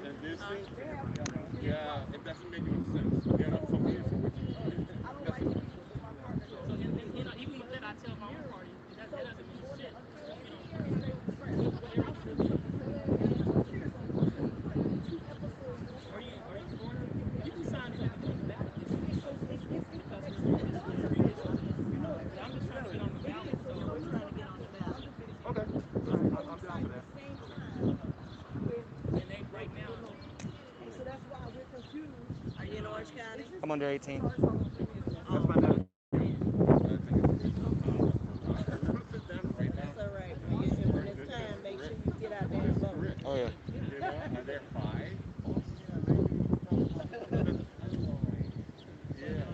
And this thing, yeah, it doesn't make no sense. Yeah, no, for me, for what you So, even with that, I tell my own party, that doesn't mean shit. Are you born? You can sign something on the ballot because we're I'm just trying to get on the ballot, so we're trying to get on the ballot. Okay. I'm down for that. And they right now. So that's why we're confused. Are you in Orange County? I'm under 18. That's my dad. That's all right. When it's time, make sure you get out there and vote. Oh, yeah. You know, are there 5? Yeah.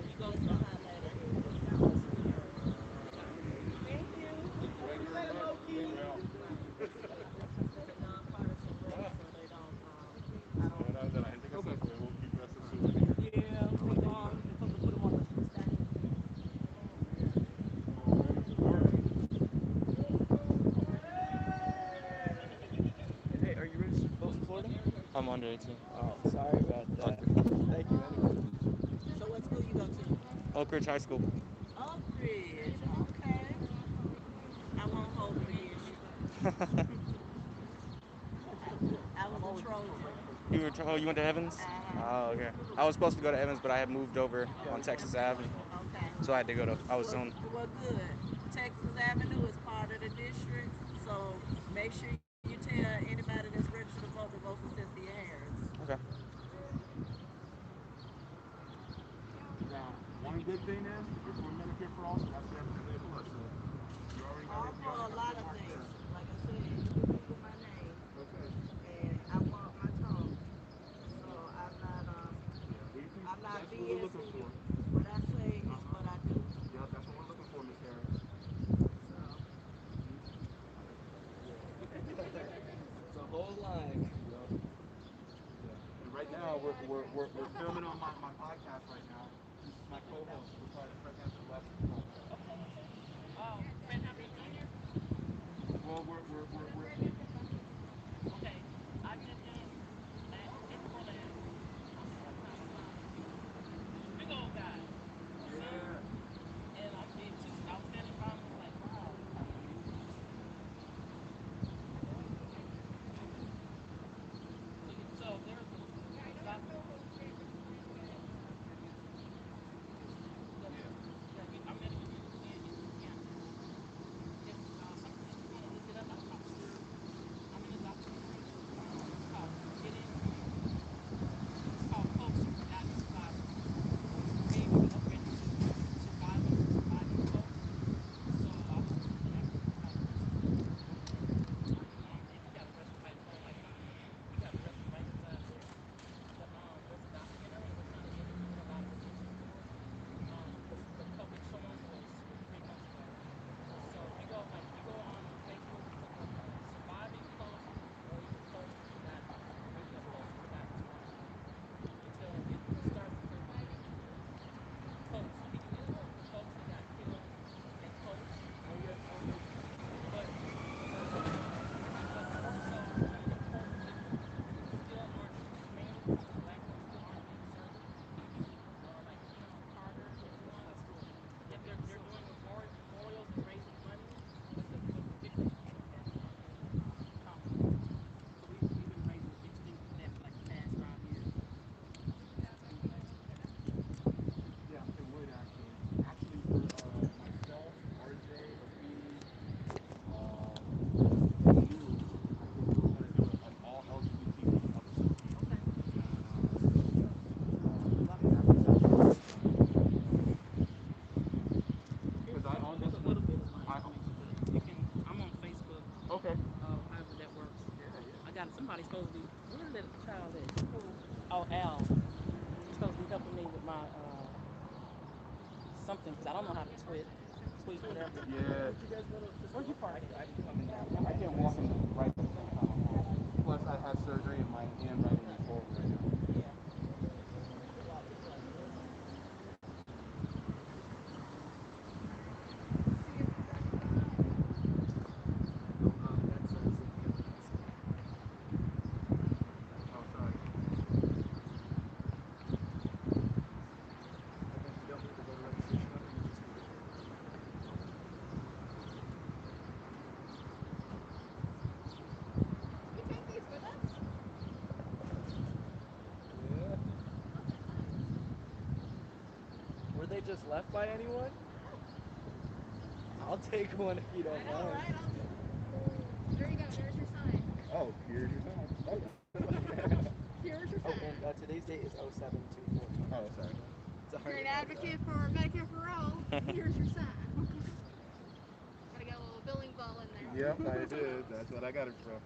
You go to the highlighter. Thank you. Nonpartisan race, so they don't, I don't. Yeah, because we put them on the stack. Hey, are you ready to vote in Florida? I'm under 18. Oh, sorry about that. Thank you anyway. So what school you go to? Oak Ridge High School. Oak Ridge, okay. I won't hold it against you. I was a Trojan. You went to Evans? Oh, okay. I was supposed to go to Evans, but I had moved over on Texas Avenue. Okay. So I had to go to, I was on. Well, good. Texas Avenue is part of the district, so make sure you tell anybody that's registered to vote for Cynthia Harris. Okay. Now, one good thing is, if we're Medicare for all, so that's definitely a plus. So you already got it. For a lot of things. Like I said, you can Google my name. Okay. And I walk my tongue. So I'm not That's what we're BSing looking you. for. What I say is what I do. Yeah, that's what we're looking for, Miss Harris. The whole line. And right now, we're filming on my podcast right now. This is my co-host. We're part of the Hampton Leftists podcast. Oh, Fred Hampton Jr.? Well, we're Okay. I just did it's for that. Big old guy. yeah. And I did too. I was standing by him and was like, wow. So there's I'm in got somebody supposed to be. Where did the child is? Oh, Al. He's supposed to be helping me with my something because I don't know how to tweet whatever. Yeah. Where'd you park? I can't walk in the right. Plus, I had surgery and my handwriting is horrible right now. Were they just left by anyone? I'll take one if you don't mind. Right? There you go. There's your sign. Oh, here's your sign. Okay. Here's your Oh, sign. and today's date is 07/24. Oh, sorry. If you're an advocate for Medicare for all, here's your sign. Gotta get a little billing ball in there. Yep, I did. That's what I got it from.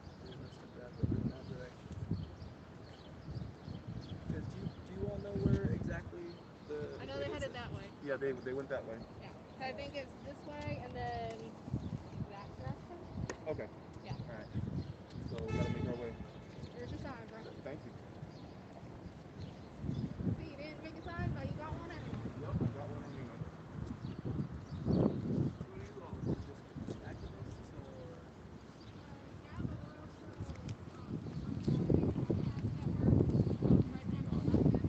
Do you all know where exactly the... I know they headed that way. Yeah, they went that way. Yeah. I think it's this way and then that direction. Okay. Yeah. All right. So we gotta make our way. There's your sign, bro. Thank you. See, you didn't make a sign, but you got one anyway. Yep, I got one anyway.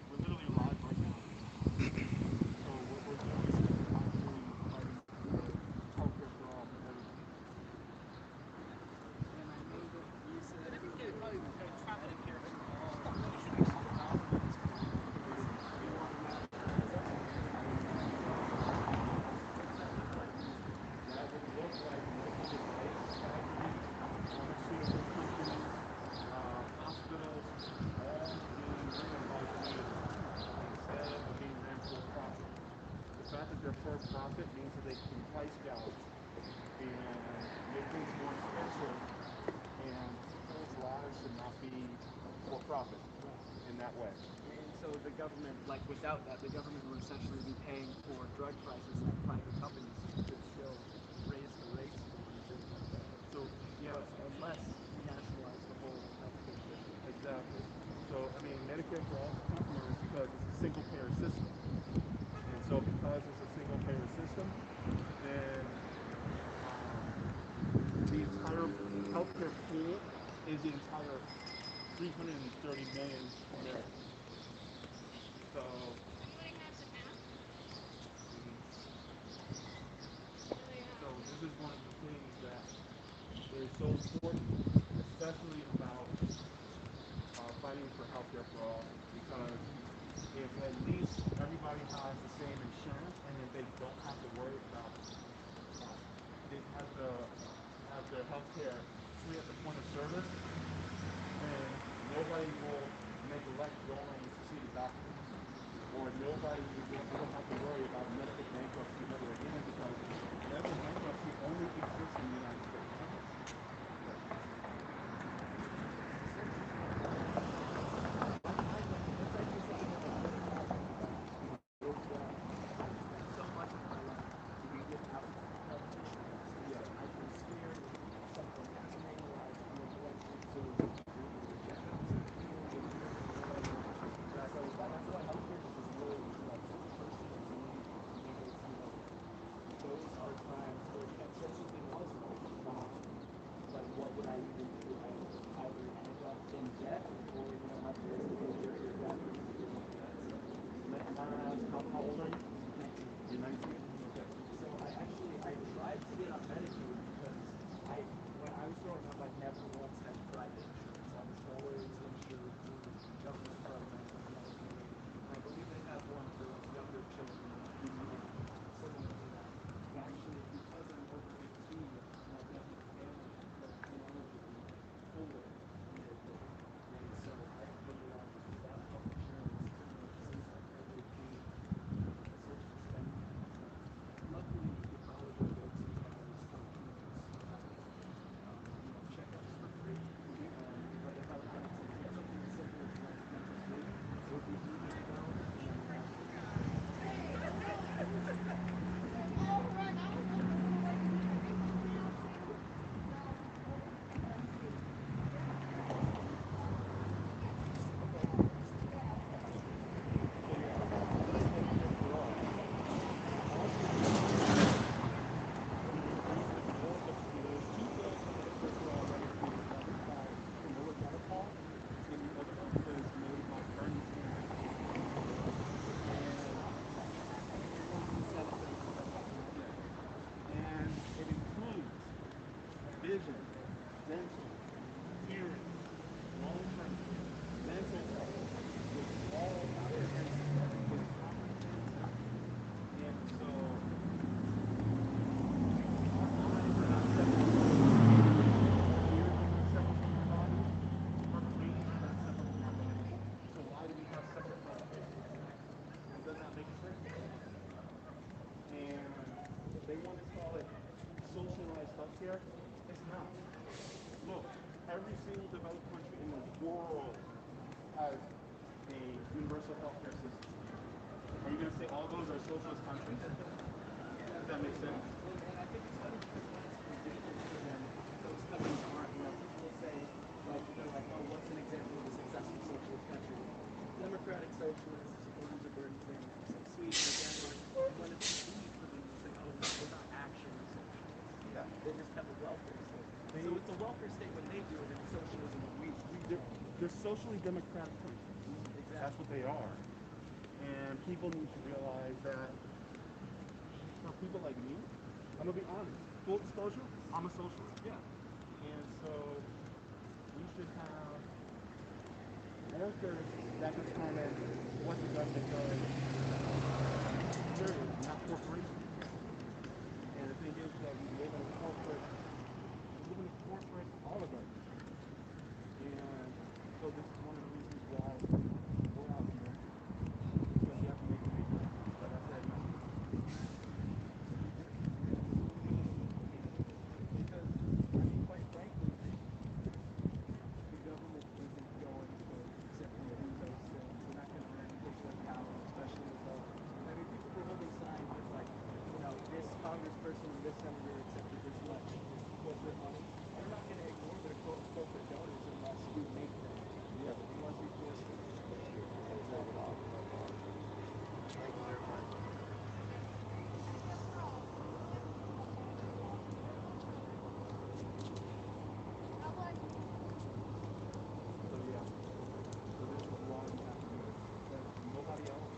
We're literally live right now. So what we're doing is actually fighting for healthcare for all and everything. That would look like most of the places, factories, pharmaceutical companies, hospitals, all being ran by communities instead of being ran for profit. The fact that they're for profit means that they can price gouge and make things more expensive, and people's lives should not be for profit in that way. And so the government, like without that, the government would essentially be paying for drug prices that private companies could still raise the rates for and things like that. So, yeah. Unless we nationalize the whole healthcare system. Exactly. So, I mean, Medicare for all is temporary because it's a single payer system. And so because it's a single payer system, then the entire healthcare pool is the entire 330 million Americans. So, Anybody have the map? so this is one of the things that is so important, especially about fighting for healthcare for all, because if at least everybody has the same insurance and then they don't have to worry about, they have to have their healthcare free at the point of service, then nobody will neglect going to see the doctor. Or nobody will ever have to worry about medical bankruptcy ever again, because medical bankruptcy only exists in the United States. So much of my life to be without health insurance. Yeah. I can fear something happening or I feel connected to so that's why healthcare is really like personal to me, because those are times where you can't say anything else. world has a universal healthcare system. Are you going to say all those are socialist countries? Does that make sense? And I think it's funny because those countries aren't, people will say, like, they're like, oh, what's an example of a successful socialist country? Democratic socialists, or use a word thing, like Sweden or Denmark. And when it's easy for them, it's like, oh, no, they're not actually socialists. Yeah. They just have a welfare state. So it's a welfare state when they do it, and socialism when we do it. They're socially democratic countries. Exactly. That's what they are. And people need to realize that for people like me, I'm going to be honest. Full disclosure, I'm a socialist. Yeah. And so we should have workers that determine what the government does, period, not corporations. And the thing is that we live in a corporate oligarchy. And so this is one of the reasons why we're out here, because we have to make money. Like I said, not because, I mean, quite frankly, the government isn't going to simply do those things. They're not going to relinquish their power, especially with all. I mean, people were holding signs with like, this congressperson and this senator accepted this much corporate money. They're not going to ignore their corporate donors unless we make them. Yeah. Unless we force them. Thank you very much. So yeah, so this is why we have to do it. Because nobody else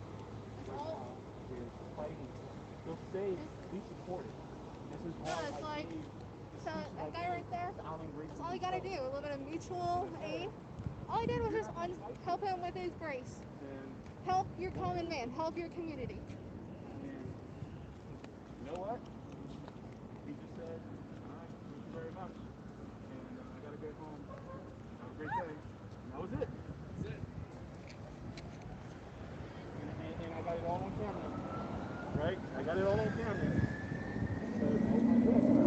right now is fighting. They'll say we support it. This is why it's I like, gave so that guy right there, Alan that's all you gotta do. A little bit of mutual aid. All I did was just help him with his grace. Help your common man. Help your community. You know what? He just said, all right, thank you very much. And I got to get home. Have a great day. And that was it. That's it. And I got it all on camera. Right? I got it all on camera. So, oh my goodness.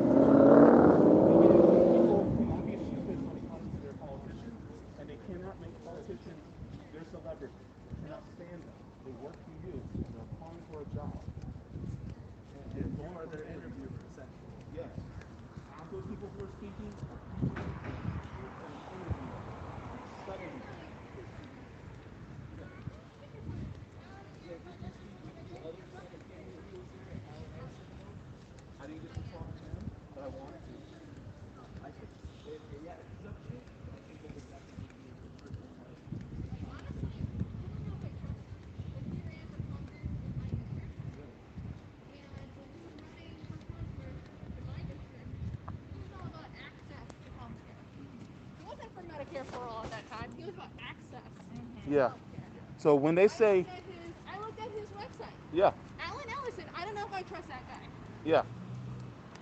People cannot be stupid when it comes to their politicians. And they cannot make politicians their celebrity. They cannot stand them. They work for you. They're applying for a job. And You are their interviewer, essentially. yes. Half those people who are speaking are people who are an interview. Studying. I didn't get to talk to him, but I wanted to. I think, yeah, if it's up to you, I think it would definitely be a good person to have. Honestly, give him a real quick trust me. When he ran for Congress in my district, and when he was running for Congress in my district, he was all about access to healthcare. He wasn't for Medicare for all at that time. He was about access to Yeah. healthcare. So when they say, I looked at his website. yeah, Alan Ellison, I don't know if I trust that guy. yeah.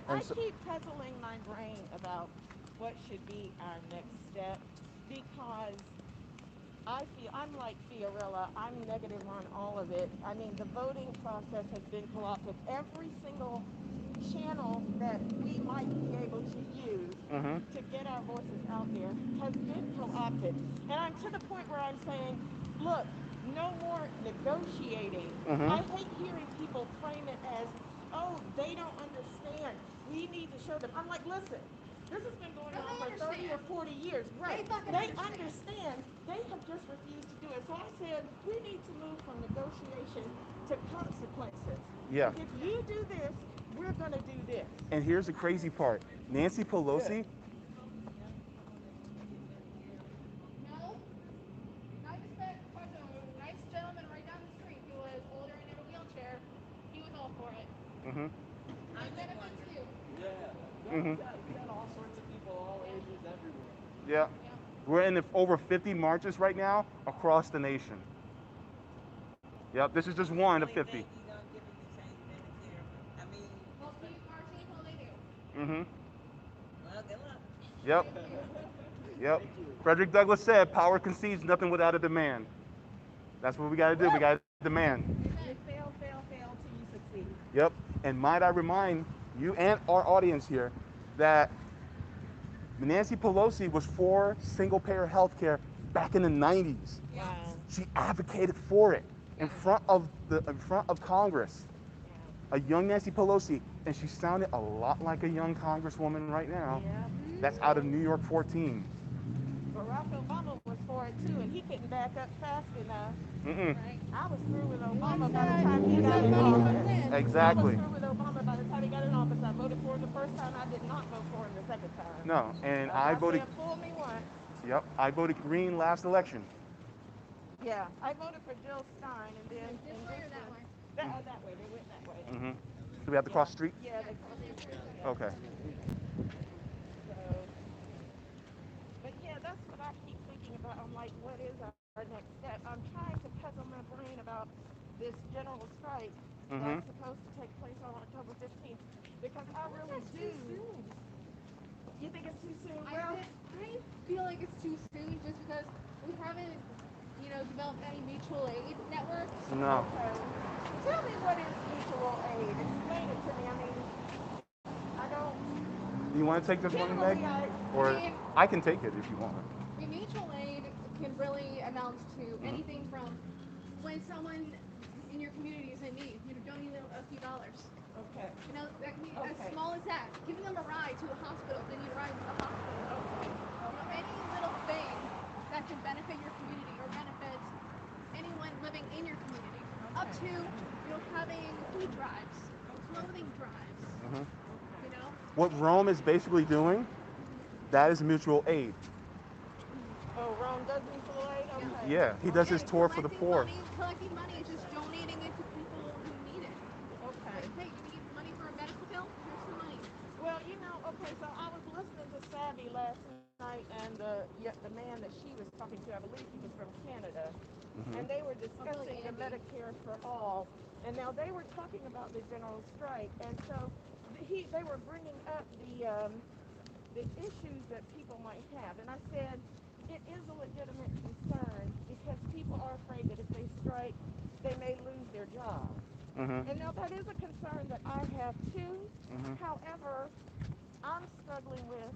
I And so, keep puzzling my brain about what should be our next step because I feel I'm like Fiorella. I'm negative on all of it. I mean, the voting process has been co-opted. Every single channel that we might be able to use to get our voices out there has been co-opted. And I'm to the point where I'm saying, look, no more negotiating. I hate hearing people frame it as, oh, they don't understand. We need to show them. I'm like, listen, this has been going on for 30 or 40 years. Right. They understand. They have just refused to do it. So I said, we need to move from negotiation to consequences. yeah. If you do this, we're going to do this. And here's the crazy part. Nancy Pelosi, No. I expect a nice gentleman right down the street who was older and in a wheelchair. He was all for it. I benefits too. Yeah. We got all sorts of people, all ages, everywhere. yeah. We're in over 50 marches right now across the nation. Yep, this is just one of 50. Well, keep marching until they do. Well, good luck. Yep. Yep. Frederick Douglass said, power concedes nothing without a demand. That's what we got to do. We got to demand. You fail till you succeed. Yep. And might I remind you and our audience here that Nancy Pelosi was for single-payer health care back in the 90s. Wow. She advocated for it in front of Congress. A young Nancy Pelosi, and she sounded a lot like a young Congresswoman right now. Yeah. That's out of New York 14. Barack Obama was for it too, and he couldn't back up fast enough. Mm-mm. I was through with Obama by the time he got in office. I was through with Obama by the time he got in office. I voted for him the first time. I did not vote for him the second time. No, and Like I I voted. said, fool me once. Yep, I voted green last election. Yeah, I voted for Jill Stein, and then This in way this or that one, way? that way. They went that way. Mm-hmm. Do we have to cross the street? Yeah, they crossed the street. Yeah. Okay. So, but yeah, that's what I keep thinking about. I'm like, what is our next step? I'm trying to puzzle my brain about this general strike Mm-hmm. that's supposed to take place on October 15th because I really do. You think it's too soon? Well, I feel like it's too soon just because we haven't, developed any mutual aid networks. No. okay. Tell me what is mutual aid. Explain it to me. I mean, I don't. You want to take this one, Meg? Generally, Or I mean, I can take it if you want. mutual aid can really amount to Mm-hmm. anything from when someone in your community is in need, donating a few dollars. Okay. That can be Okay. as small as that. Giving them a ride to a hospital if they need a ride to the hospital. Okay. Any little thing that can benefit your community or benefit anyone living in your community. Up to, having food drives, clothing drives. Mm-hmm. You know? What Rome is basically doing, that is mutual aid. Oh, Rome does mutual aid? Okay. Yeah, he does his tour for the poor. Collecting money is just donating it to people who need it. Okay. Like, hey, you need money for a medical bill? Here's some money. Well, okay, so I was listening to Savvy last night, and the man that she was talking to, I believe he was from Canada, Mm-hmm. and they were discussing the Medicare for all, and now they were talking about the general strike, and so they were bringing up the issues that people might have, and I said it is a legitimate concern because people are afraid that if they strike, they may lose their jobs. Mm-hmm. And now that is a concern that I have too. Mm-hmm. However, I'm struggling with,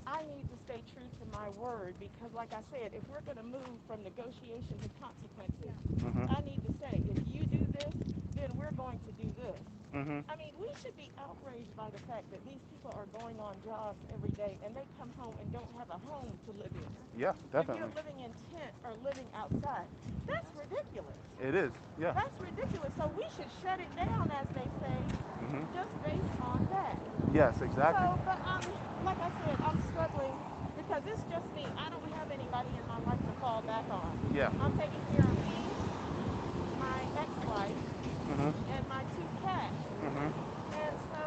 I need to stay true to my word because, like I said, if we're going to move from negotiation to consequences, Mm-hmm. I need to say, if you do this, then we're going to do this. Mm-hmm. I mean, we should be outraged by the fact that these people are going on jobs every day and they come home and don't have a home to live in. Yeah, If you're definitely. living in tent or living outside, that's ridiculous. It is. Yeah. That's ridiculous. So we should shut it down, as they say, Mm-hmm. just based on that. Yes, exactly. So, but like I said, I'm struggling because it's just me. I don't have anybody in my life to fall back on. Yeah. I'm taking care of me, my ex-wife, Mm-hmm. and my two cats. Mm-hmm. And so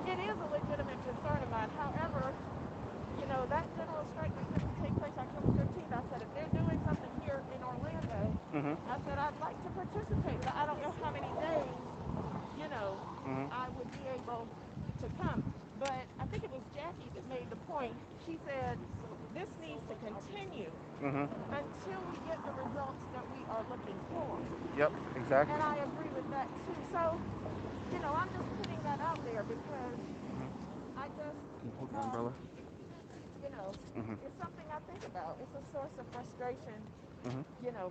it is a legitimate concern of mine. However, that general strike that's going to take place October 15th, I said, if they're doing something here in Orlando, Mm-hmm. I said, I'd like to participate, but I don't know how many days, Mm-hmm. I would be able to come. But I think it was Jackie that made the point. She said, this needs to continue Mm-hmm. until we get the results that we are looking for. Yep, exactly. And I agree with that too. So, I'm just putting that out there because I just, Can you hold the umbrella? Mm-hmm. it's something I think about. It's a source of frustration, Mm-hmm.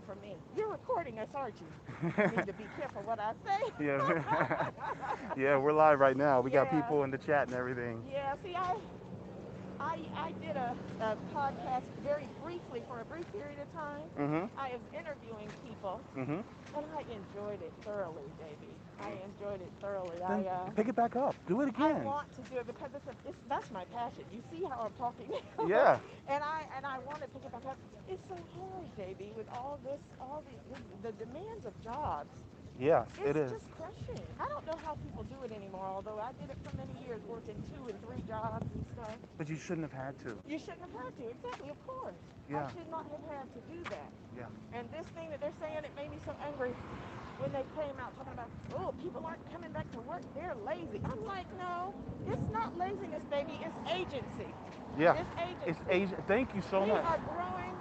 for me. You're recording us, aren't you? I need to be careful what I say. Yeah. Yeah, we're live right now. We got Yeah. people in the chat and everything. Yeah, see, I did a podcast very briefly for a brief period of time. Mm-hmm. I was interviewing people, Mm-hmm. and I enjoyed it thoroughly, baby. I enjoyed it thoroughly. Then pick it back up. Do it I again. want to do it because that's my passion. You see how I'm talking? Yeah. and I want to pick it back up. It's so hard, baby, with all the demands of jobs. Yeah, It's it is. just crushing. I don't know how people do it anymore, although I did it for many years, working 2 and 3 jobs and stuff. But you shouldn't have had to. You shouldn't have had to, exactly, of course. Yeah. I should not have had to do that. Yeah. And this thing that they're saying, it made me so angry when they came out talking about, oh, people aren't coming back to work, they're lazy. I'm like, no, it's not laziness, baby, it's agency. Yeah. It's agency. Thank you so much. We are growing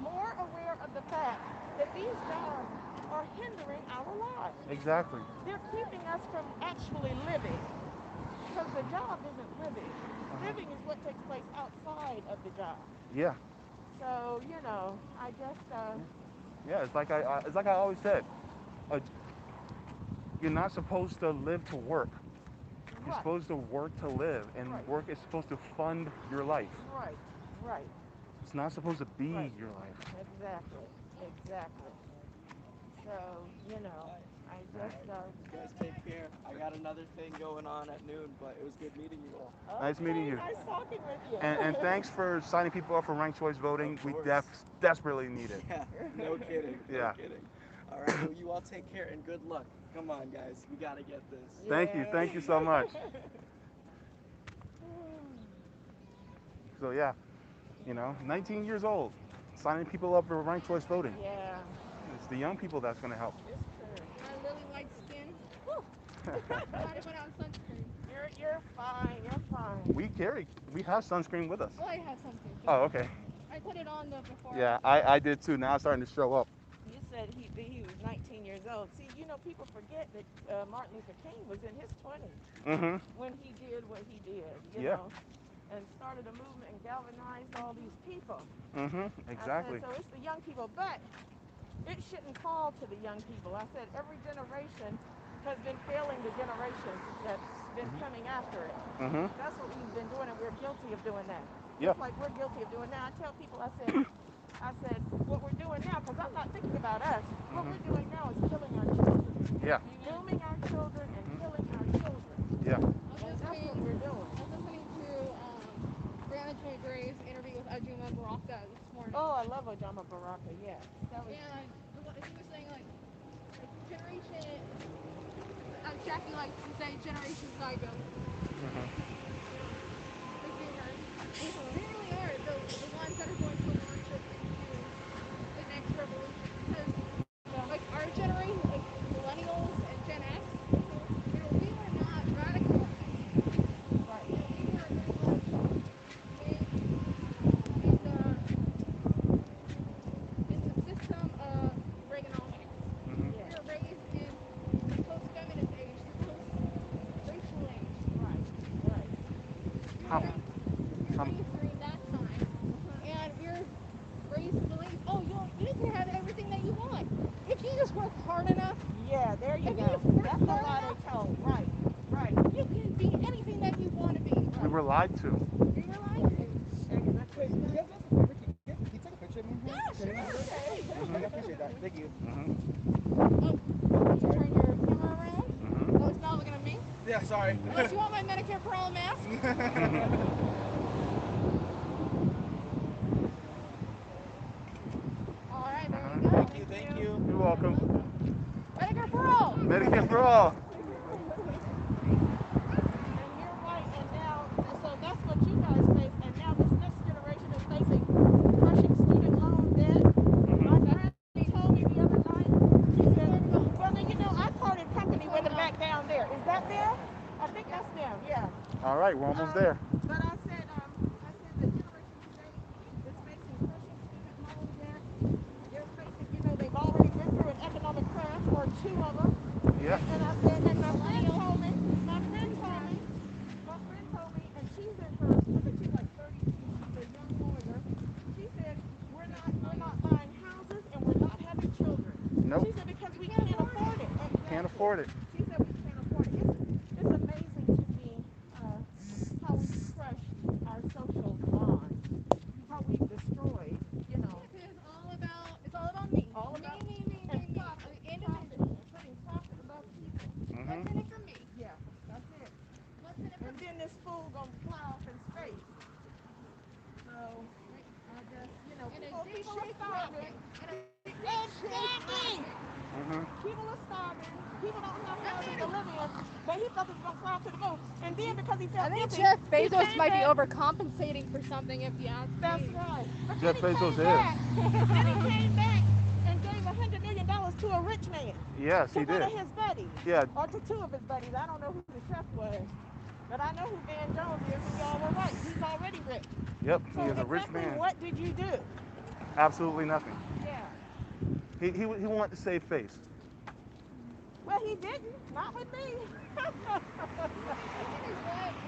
more aware of the fact that these jobs are hindering our lives. Exactly. They're keeping us from actually living. Because the job isn't living. Living is what takes place outside of the job. Yeah. So, you know, I just, Yeah, it's like I always said. Uh, you're not supposed to live to work. You're right, supposed to work to live, and right, work is supposed to fund your life. right, right, It's not supposed to be right. your life. Exactly, exactly. So, you know, I just, You guys take care. I got another thing going on at noon, but it was good meeting you all. Nice meeting you. nice talking with you. And thanks for signing people up for ranked choice voting. Of We course. desperately need it. Yeah, no kidding. No Yeah. kidding. All right, well, you all take care and good luck. Come on, guys. We got to get this. Thank you so much. So yeah, 19 years old, signing people up for ranked choice voting. Yeah. It's the young people that's going to help. It's true. My lily white skin. Woo! Not even on sunscreen. You're fine. You're fine. We have sunscreen with us. Well, I have sunscreen. Too. Oh, okay. I put it on before. Yeah, I did too. Now it's starting to show up. You said he was 19 years old. See, you know, people forget that Martin Luther King was in his 20s when he did what he did, you know, and started a movement and galvanized all these people. Exactly. I said, so it's the young people, but it shouldn't fall to the young people. I said every generation has been failing the generation that's been coming after it. That's what we've been doing, and we're guilty of doing that. Yep. Just like we're guilty of doing that. I tell people, I said, what we're doing now, because I'm not thinking about us, what we're doing now is killing our children. Yeah. Dooming our children and killing our children. Yeah. And that's what we're doing. I was listening to Brianna Joy Gray's interview with Ajuma Baraka this morning. Oh, I love Ajuma Baraka, yes. And he was saying, like generation, Jackie likes to say Generation Zygo. The Zoomers. They really are the ones that are going to launch us into the next revolution. Because, like, our generation, like millennials and Gen X, we were not radical. Right. We were very much in the system of Reaganomics. We were raised in the post-feminist age, the post-racial age. Right. We were raised during that time, and we're raised to believe, oh, you can have everything that you want. If you just work hard enough. Yeah, there you go. That's the lie they told. Right. You can be anything that you want to be. Right. We were lied to. We were lied to. Wait, do you guys have a favor? Can you take a picture of me? Yeah, sure. I appreciate that. Thank you. Turn your camera around. Oh, it's not looking at me? Yeah, sorry. Unless you want my Medicare for all mask. All right, there you go. Thank you. You're welcome. Medicare for all. Medicare for all. And you're right, and now, so that's what you guys face, and now this next generation is facing crushing student loan debt. My friend told me the other night, she said, well, then, I parted company with them back down there. Is that them? I think that's them, yeah. All right, we're almost there. But I said the generation today is facing crushing student loan debt. They're facing, they've already been through an economic crash, or two of them. Yeah. And I said, and my friend told me, and she's in her, I think she's like 32, she's a young lawyer. She said, we're not buying houses and we're not having children. Nope. She said, because we can't afford it. Exactly. Can't afford it. She said we can't afford it. It's amazing to me how we've crushed our social bonds, how we've destroyed, It's all about me. All about me. and Me. profit, The individual. putting profit above people. What's in it for me? Yeah, that's it. What's in it for And me? then this fool gonna fly off in space. So I just, people are starving. Exactly. People are starving. People don't have houses to live in. But he thought he was gonna fly off to the moon. And then because he felt guilty, Jeff Bezos might be overcompensating for something if you ask me. That's right. But Jeff then he Bezos came back. Then he came back and gave $100 million to a rich man. Yes, he To one did. of his buddies. Yeah. Or to two of his buddies. I don't know who the chef was. But I know who Van Jones is, and y'all were right. He's already rich. Yep, So he is a rich exactly man. what did you do? Absolutely nothing. Yeah. He wanted to save face. Well, he didn't. Not with me.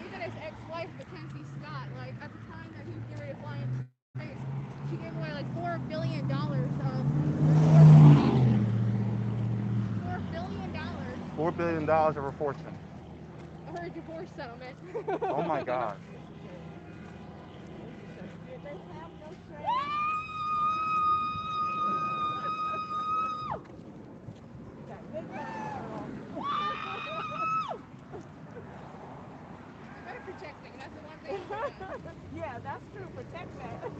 Even his ex-wife, Mackenzie Scott, like at the time that he was getting ready to fly into space, she gave away like $4 billion of $4 billion $4 billion of her fortune. her divorce settlement. Oh my gosh. Did they have no shame? That big bad girl. You better protect me. That's the one thing you want. Yeah, that's true. Protect that.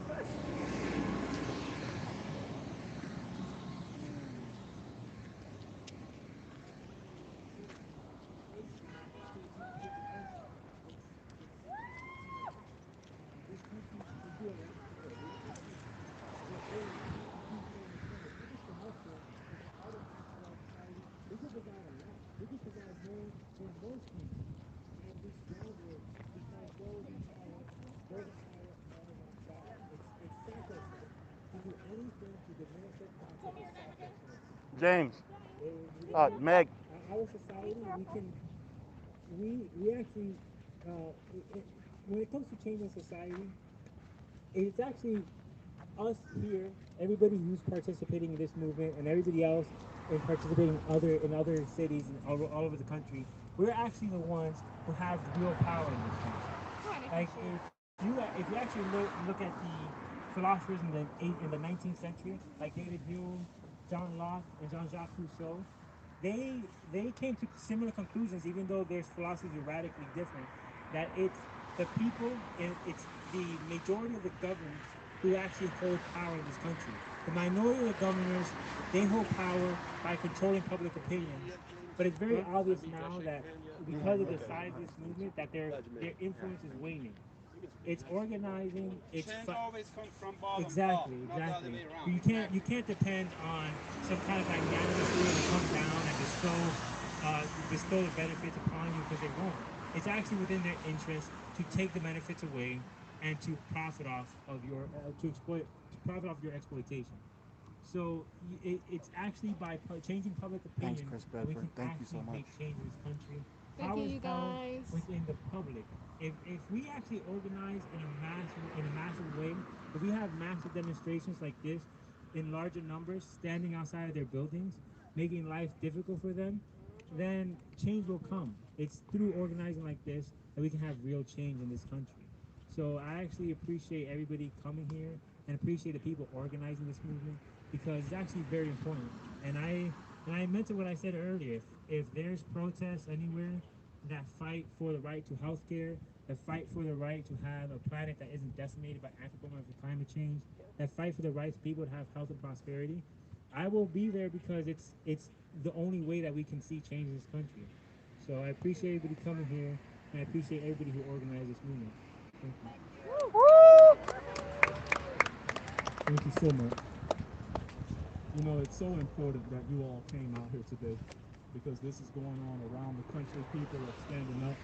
James. Meg. Our society, we actually, when it comes to changing society, it's actually us here, everybody who's participating in this movement, and everybody else and participating in other cities and all over the country. We're actually the ones who have real power in this country. Like if you actually look at the philosophers in the 19th century, like David Hume, John Locke, and Jean-Jacques Rousseau, they came to similar conclusions, even though their philosophies are radically different. That it's the people, it's the majority of the governed who actually hold power in this country. The minority of the governors, they hold power by controlling public opinion. But it's very obvious now that because of the size of this movement, that their influence is waning. It's organizing. It's always comes from bottom exactly. You can't depend on some kind of magnanimous ruler to come down and bestow the benefits upon you, because they won't. It's actually within their interest to take the benefits away and to profit off of your your exploitation. So it's actually by changing public opinion that we can actually make change in this country. Thank you, you guys. Within the public. If we actually organize in a massive way, if we have massive demonstrations like this in larger numbers, standing outside of their buildings, making life difficult for them, then change will come. It's through organizing like this that we can have real change in this country. So I actually appreciate everybody coming here and appreciate the people organizing this movement, because it's actually very important. And I meant to what I said earlier. If there's protests anywhere that fight for the right to health care, that fight for the right to have a planet that isn't decimated by anthropomorphic climate change, that fight for the rights of people to have health and prosperity, I will be there, because it's the only way that we can see change in this country. So I appreciate everybody coming here, and I appreciate everybody who organized this movement. Thank you. Thank you so much. You know, it's so important that you all came out here today, because this is going on around the country. People are standing up.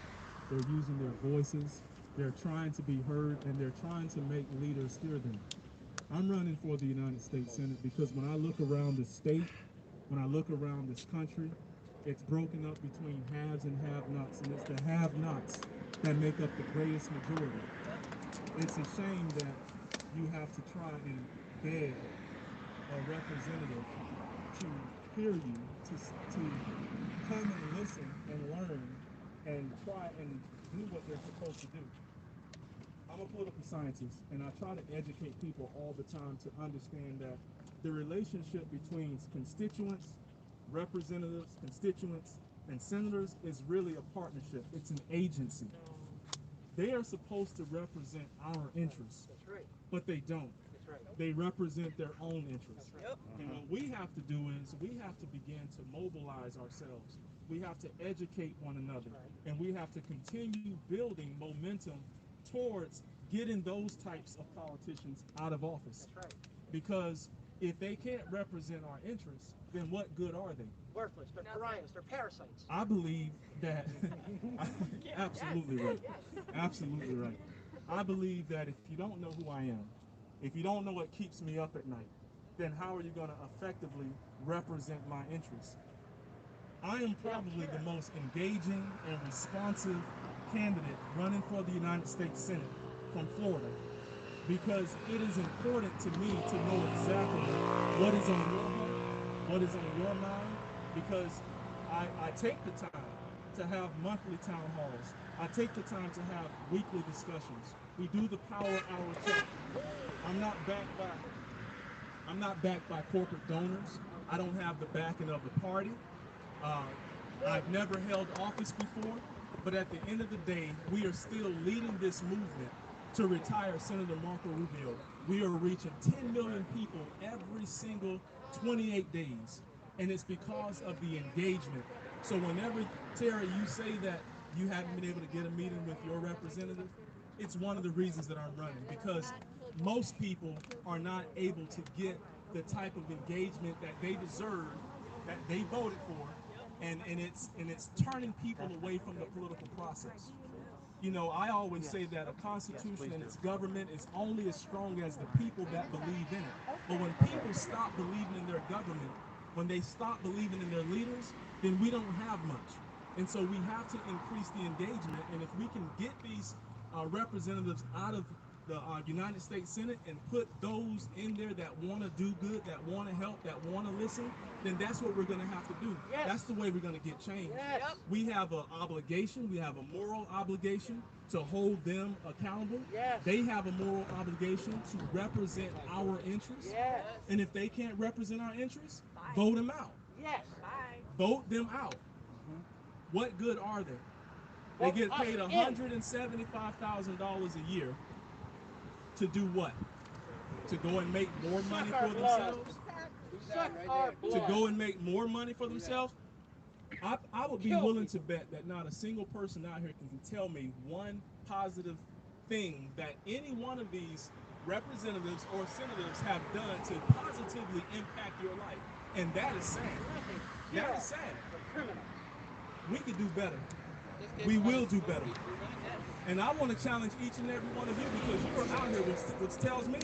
They're using their voices. They're trying to be heard, and they're trying to make leaders hear them. I'm running for the United States Senate because when I look around this state, when I look around this country, it's broken up between haves and have-nots, and it's the have-nots that make up the greatest majority. It's a shame that you have to try and beg a representative to hear you, to come and listen and learn and try and do what they're supposed to do. I'm a political scientist, and I try to educate people all the time to understand that the relationship between constituents, representatives, constituents, and senators is really a partnership. It's an agency. They are supposed to represent our interests, but they don't. They represent their own interests. And what we have to do is we have to begin to mobilize ourselves. We have to educate one another, and we have to continue building momentum towards getting those types of politicians out of office. Because if they can't represent our interests, then what good are they? Worthless. They're pariahs. They're parasites. I believe that absolutely right. Absolutely right. I believe that if you don't know who I am, if you don't know what keeps me up at night, then how are you going to effectively represent my interests? I am probably the most engaging and responsive candidate running for the United States Senate from Florida. because it is important to me to know exactly what is on your heart, what is on your mind, because I take the time to have monthly town halls. I take the time to have weekly discussions. We do the power hour check. I'm not backed by corporate donors. I don't have the backing of the party. I've never held office before, but at the end of the day, we are still leading this movement to retire Senator Marco Rubio. We are reaching 10 million people every single 28 days, and it's because of the engagement. So whenever, Terry, you say that you haven't been able to get a meeting with your representative, it's one of the reasons that I'm running, because most people are not able to get the type of engagement that they deserve, that they voted for, and it's turning people away from the political process. You know, I always say that a constitution and its government is only as strong as the people that believe in it. But when people stop believing in their government, when they stop believing in their leaders, then we don't have much. And so we have to increase the engagement. And if we can get these representatives out of the United States Senate and put those in there that want to do good, that want to help, that want to listen, then that's what we're going to have to do. Yes. That's the way we're going to get change. Yes. We have an obligation, we have a moral obligation to hold them accountable. Yes. They have a moral obligation to represent our interests. Yes. And if they can't represent our interests, vote them out. Yes. Vote them out. What good are they? They get paid $175,000 a year to do what? To go and make more money for themselves? To go and make more money for themselves? I would be willing to bet that not a single person out here can tell me one positive thing that any one of these representatives or senators have done to positively impact your life. And that is sad. That is sad. We could do better. We will do better. And I want to challenge each and every one of you, because you are out here, which tells me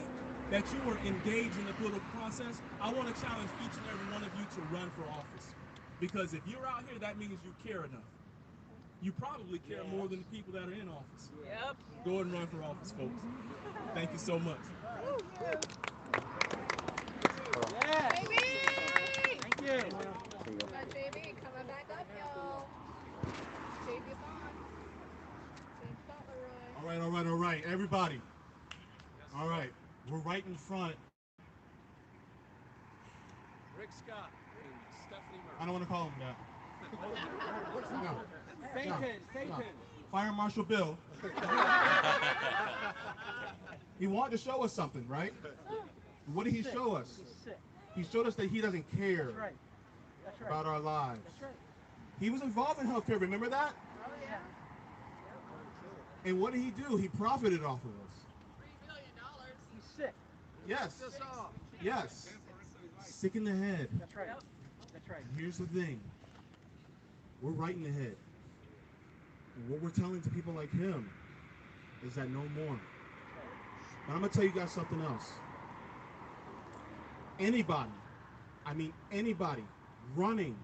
that you are engaged in the political process. I want to challenge each and every one of you to run for office. Because if you're out here, that means you care enough. You probably care more than the people that are in office. Yep. Go ahead and run for office, folks. Thank you so much. Yes. Baby! Thank you. But baby, coming back up, y'all. Baby's on. Same spot, Leroy. All right, everybody. All right, we're right in front. Rick Scott and Stephanie Murray. I don't want to call him that. No. Satan. Fire Marshal Bill. He wanted to show us something, right? What did he show us? He showed us that he doesn't care about our lives. That's right. He was involved in healthcare, remember that? Oh, yeah. And what did he do? He profited off of us. $3 million. He's sick. Yes. Yes. Sick in the head. That's right. That's right. Here's the thing. We're right in the head. And what we're telling to people like him is that no more. But I'm going to tell you guys something else. Anybody, I mean anybody, running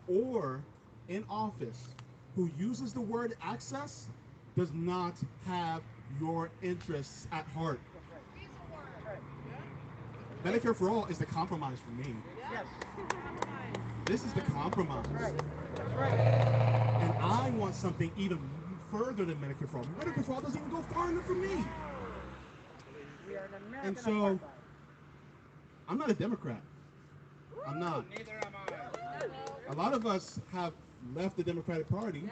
or in office who uses the word access does not have your interests at heart. Medicare for all is the compromise for me. Yes. This is the compromise. That's right. And I want something even further than Medicare for all. Medicare for all doesn't even go far enough for me. We are an American And so, apartheid. I'm not a Democrat. I'm not. Neither am I. A lot of us have left the Democratic Party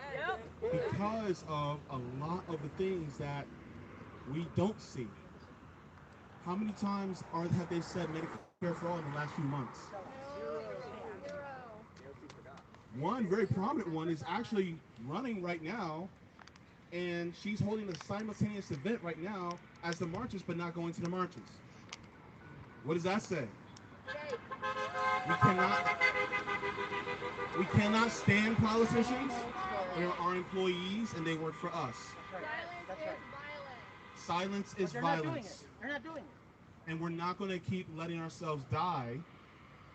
because of a lot of the things that we don't see. How many times have they said Medicare for all in the last few months? One very prominent one is actually running right now, and she's holding a simultaneous event right now as the marches, but not going to the marches. What does that say? We cannot stand politicians. They're our employees, and they work for us. Silence is violence. They're not doing it. And we're not going to keep letting ourselves die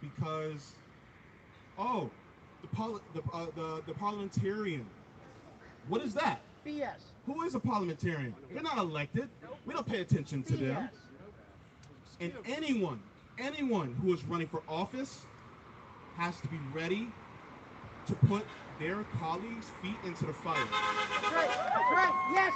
because, the parliamentarian. What is that? BS. Who is a parliamentarian? They're not elected. We don't pay attention to them. And anyone who is running for office has to be ready to put their colleagues' feet into the fire. That's right. That's right. Yes.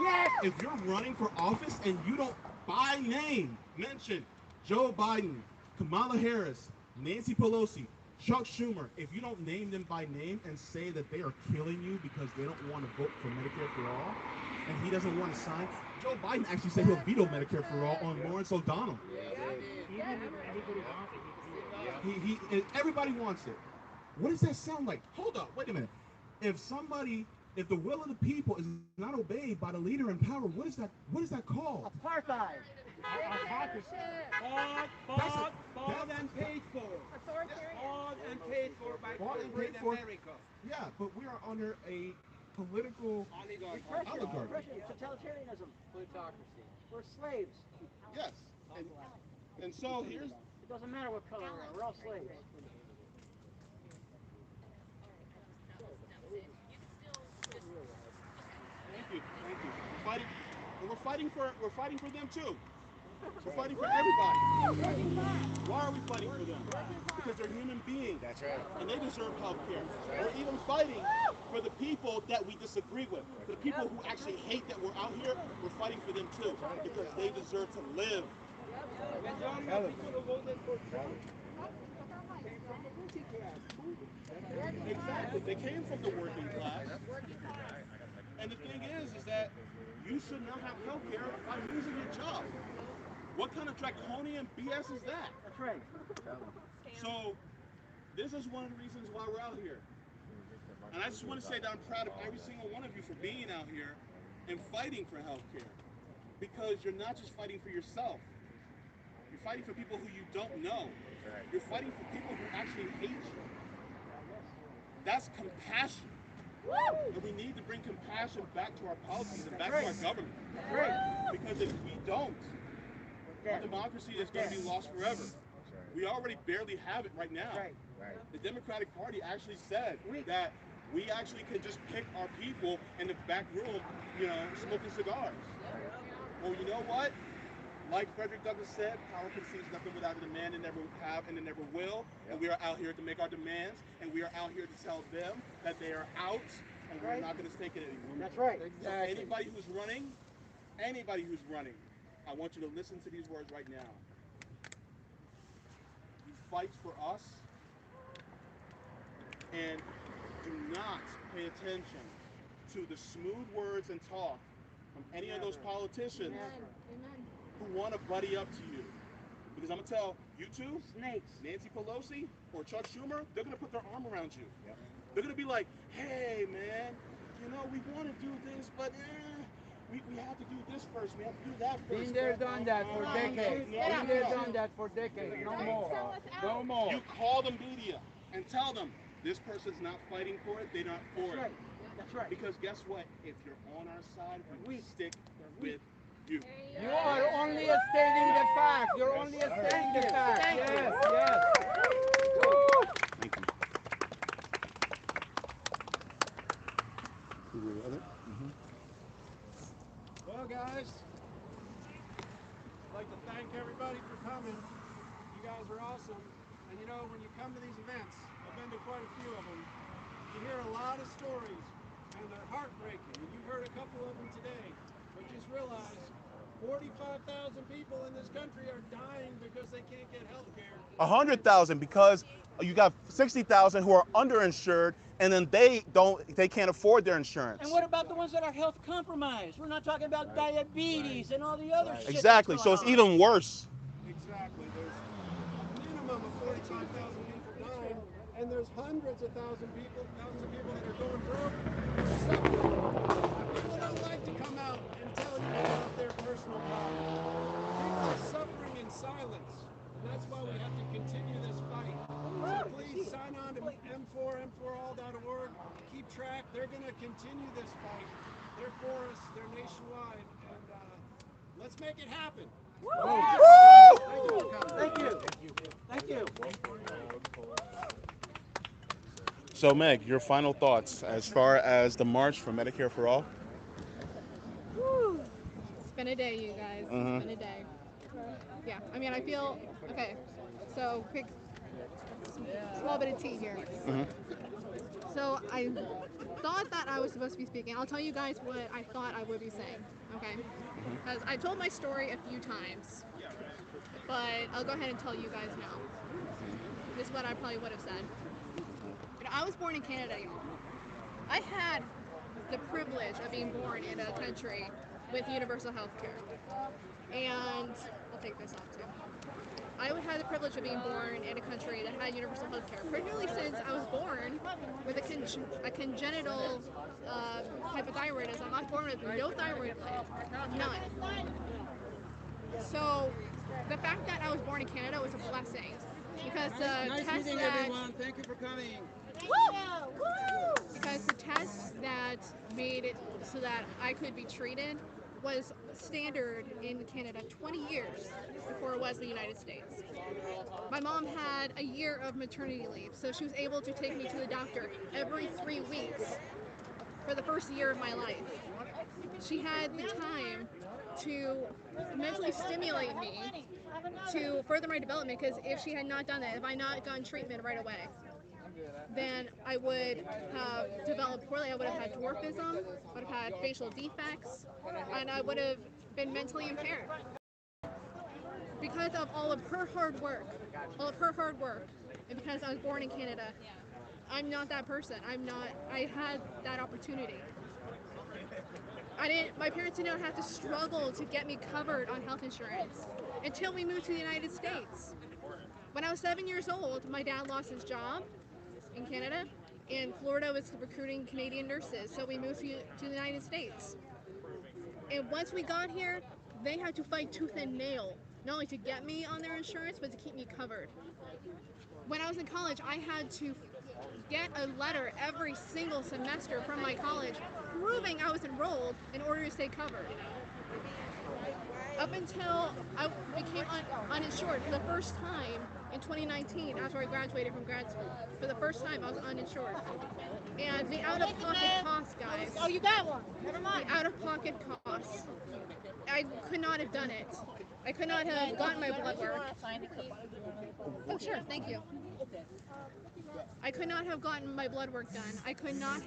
Yes. If you're running for office and you don't by name mention Joe Biden, Kamala Harris, Nancy Pelosi, Chuck Schumer, if you don't name them by name and say that they are killing you because they don't want to vote for Medicare for all, and he doesn't want to sign, Joe Biden actually said he'll veto Medicare for all on Lawrence O'Donnell. Everybody wants it. What does that sound like? Hold up, wait a minute. If the will of the people is not obeyed by the leader in power, what is that called? Apartheid. Bought and paid for. Bought and paid for by corporate America. Yeah, but we are under a political oligarchy. Totalitarianism. Plutocracy. We're slaves. Yes. And so here's... It doesn't matter what color we are. We're all slaves. Thank you. We're fighting for them too. We're fighting for everybody. Why are we fighting for them? Because they're human beings. That's right. And they deserve health care. We're even fighting for the people that we disagree with. For the people who actually hate that we're out here, we're fighting for them too. Because they deserve to live. Majority of people who voted for Trump came from the working class. Exactly. They came from the working class. And the thing is that you should not have health care by losing your job. What kind of draconian BS is that? That's right. So, this is one of the reasons why we're out here. And I just want to say that I'm proud of every single one of you for being out here and fighting for health care. Because you're not just fighting for yourself. You're fighting for people who you don't know. You're fighting for people who actually hate you. That's compassion. And we need to bring compassion back to our policies and back to our government. Because if we don't, our democracy is going to be lost forever. We already barely have it right now. The Democratic Party actually said that we actually could just pick our people in the back room, smoking cigars. Well, you know what? Like Frederick Douglass said, power conceives nothing without a demand and never have and it never will. And we are out here to make our demands, and we are out here to tell them that they are out, and we're not going to take it anymore. That's right. So anybody who's running, I want you to listen to these words right now. You fight for us, and do not pay attention to the smooth words and talk from any of those politicians who want to buddy up to you. Because I'm going to tell you two, Nancy Pelosi or Chuck Schumer, they're going to put their arm around you. They're going to be like, hey, man, we want to do this, but we have to do this first. We have to do that first. Been there, done that for decades. Been there, done that for decades. No more. No more. You call the media and tell them this person's not fighting for it, they're not for it. That's right. Because guess what? If you're on our side, we stick with you. You are only stating the facts. You're only stating the facts. Yes, yes. Thank you. Well, guys, I'd like to thank everybody for coming. You guys are awesome. And when you come to these events, I've been to quite a few of them, you hear a lot of stories, and they're heartbreaking. And you've heard a couple of them today. But just realize 45,000 people in this country are dying because they can't get health care. 100,000 because you got 60,000 who are underinsured, and then they can't afford their insurance. And what about the ones that are health compromised? We're not talking about diabetes and all the other shit. Exactly. So it's even worse. Exactly. There's a minimum of 45,000 people dying, and there's hundreds of thousands of people that are going broke. People don't like to come out and tell you about their personal problems. People are suffering in silence, and that's why we have to continue this fight. So please sign on to m4all.org. Keep track. They're going to continue this fight. They're for us. They're nationwide, and let's make it happen. Thank you. Thank you. So, Meg, your final thoughts as far as the March for Medicare for All? been a day, you guys. Mhm. It's been a day. Yeah, I mean, I feel, okay, so quick, small bit of tea here. Mhm. So I thought that I was supposed to be speaking. I'll tell you guys what I thought I would be saying, okay? Because I told my story a few times, but I'll go ahead and tell you guys now. This is what I probably would have said. You know, I was born in Canada, y'all. I had the privilege of being born in a country with universal health care. And I'll take this off too. I had the privilege of being born in a country that had universal health care, particularly since I was born with a congenital hypothyroidism. I was born with no thyroid gland, none. So the fact that I was born in Canada was a blessing because the Nice test meeting that everyone. Thank you for coming. because the test that made it so that I could be treated was standard in Canada 20 years before it was the United States. My mom had a year of maternity leave, so she was able to take me to the doctor every 3 weeks for the first year of my life. She had the time to mentally stimulate me to further my development, because if she had not done that, if I had not gotten treatment right away, then I would have developed poorly. I would have had dwarfism, I would have had facial defects, and I would have been mentally impaired. Because of all of her hard work, and because I was born in Canada, I'm not that person. I had that opportunity. My parents did not have to struggle to get me covered on health insurance until we moved to the United States. When I was 7 years old, my dad lost his job in Canada, and Florida was recruiting Canadian nurses, so we moved to the United States. And once we got here, they had to fight tooth and nail, not only to get me on their insurance, but to keep me covered. When I was in college, I had to get a letter every single semester from my college proving I was enrolled in order to stay covered. Up until I became uninsured for the first time in 2019, after I graduated from grad school. For the first time, I was uninsured. And the out-of-pocket costs, guys. Oh, you got one. Never mind. The out-of-pocket costs. I could not have done it. I could not have gotten my blood work. Oh, sure, thank you. I could not have gotten my blood work done. I could not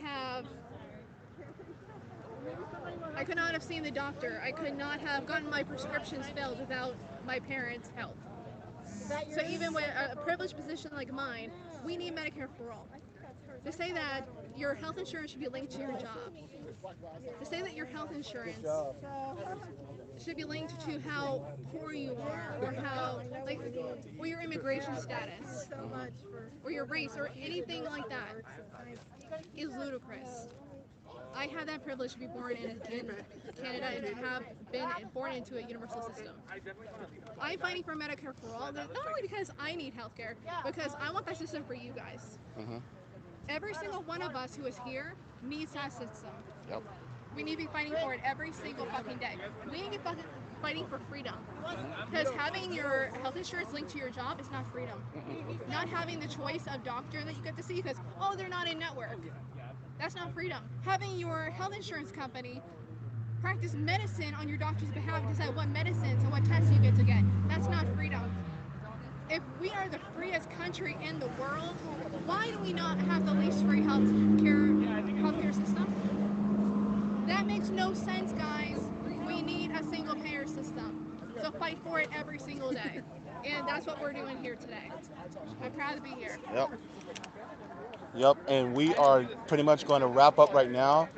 have seen the doctor. I could not have gotten my prescriptions filled without my parents' help. So even with a privileged position like mine, we need Medicare for all. To say that your health insurance should be linked to your job. To say that your health insurance should be linked to how poor you are, or your immigration status, or your race, or anything like that, is ludicrous. I had that privilege to be born in Canada and to have been born into a universal system. I'm fighting for Medicare for all, not only because I need healthcare, because I want that system for you guys. Mhm. Every single one of us who is here needs that system. Yep. We need to be fighting for it every single fucking day. We need to be fighting for freedom. Because having your health insurance linked to your job is not freedom. Not having the choice of doctor that you get to see because, oh, they're not in network. That's not freedom. Having your health insurance company practice medicine on your doctor's behalf to decide what medicines and what tests you get to get. That's not freedom. If we are the freest country in the world, why do we not have the least free healthcare system? That makes no sense, guys. We need a single payer system. So fight for it every single day. And that's what we're doing here today. I'm proud to be here. Yep. Yep, and we are pretty much going to wrap up right now.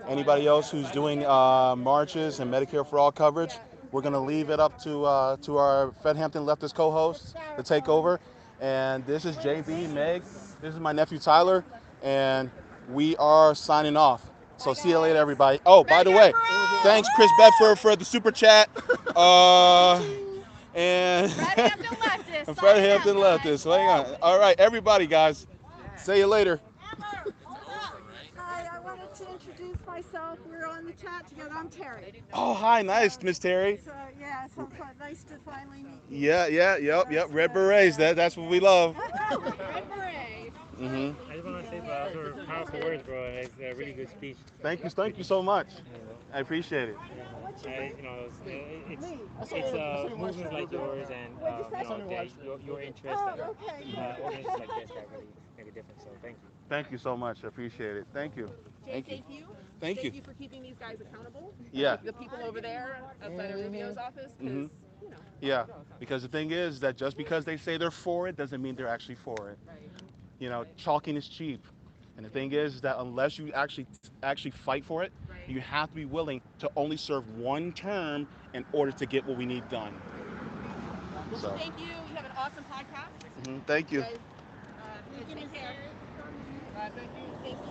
Anybody else who's doing marches and Medicare for all coverage, we're going to leave it up to our Hampton Leftist co-hosts to take over. And this is JB, Meg. This is my nephew Tyler, and we are signing off. So see you later, everybody. Oh, by the way, thanks Chris Bedford for the super chat. And Fred Hampton Leftists. So hang on. All right, everybody, guys. See you later. Hi, I wanted to introduce myself. We're on the chat together. I'm Terry. Oh, hi, nice, Miss Terry. So, yeah, so nice to finally meet you. Yep. Red Berets. That's what we love. Red Beret. Mm-hmm. I just want to say bye. those were powerful words, bro. It's a really good speech. Thank you so much. I appreciate it. It's movements like yours and your interests and organizations like this that really make a difference. So thank you. Thank you so much. I appreciate it. Thank you. Jay, thank you. Thank you. for keeping these guys accountable. Yeah. The people over there outside of Rubio's office, because Mhm. Yeah, because the thing is that just because they say they're for it doesn't mean they're actually for it. Chalking is cheap. And the thing is that unless you actually fight for it, you have to be willing to only serve one term in order to get what we need done. So. Thank you. You have an awesome podcast. Thank you. Guys, take care. Thank you.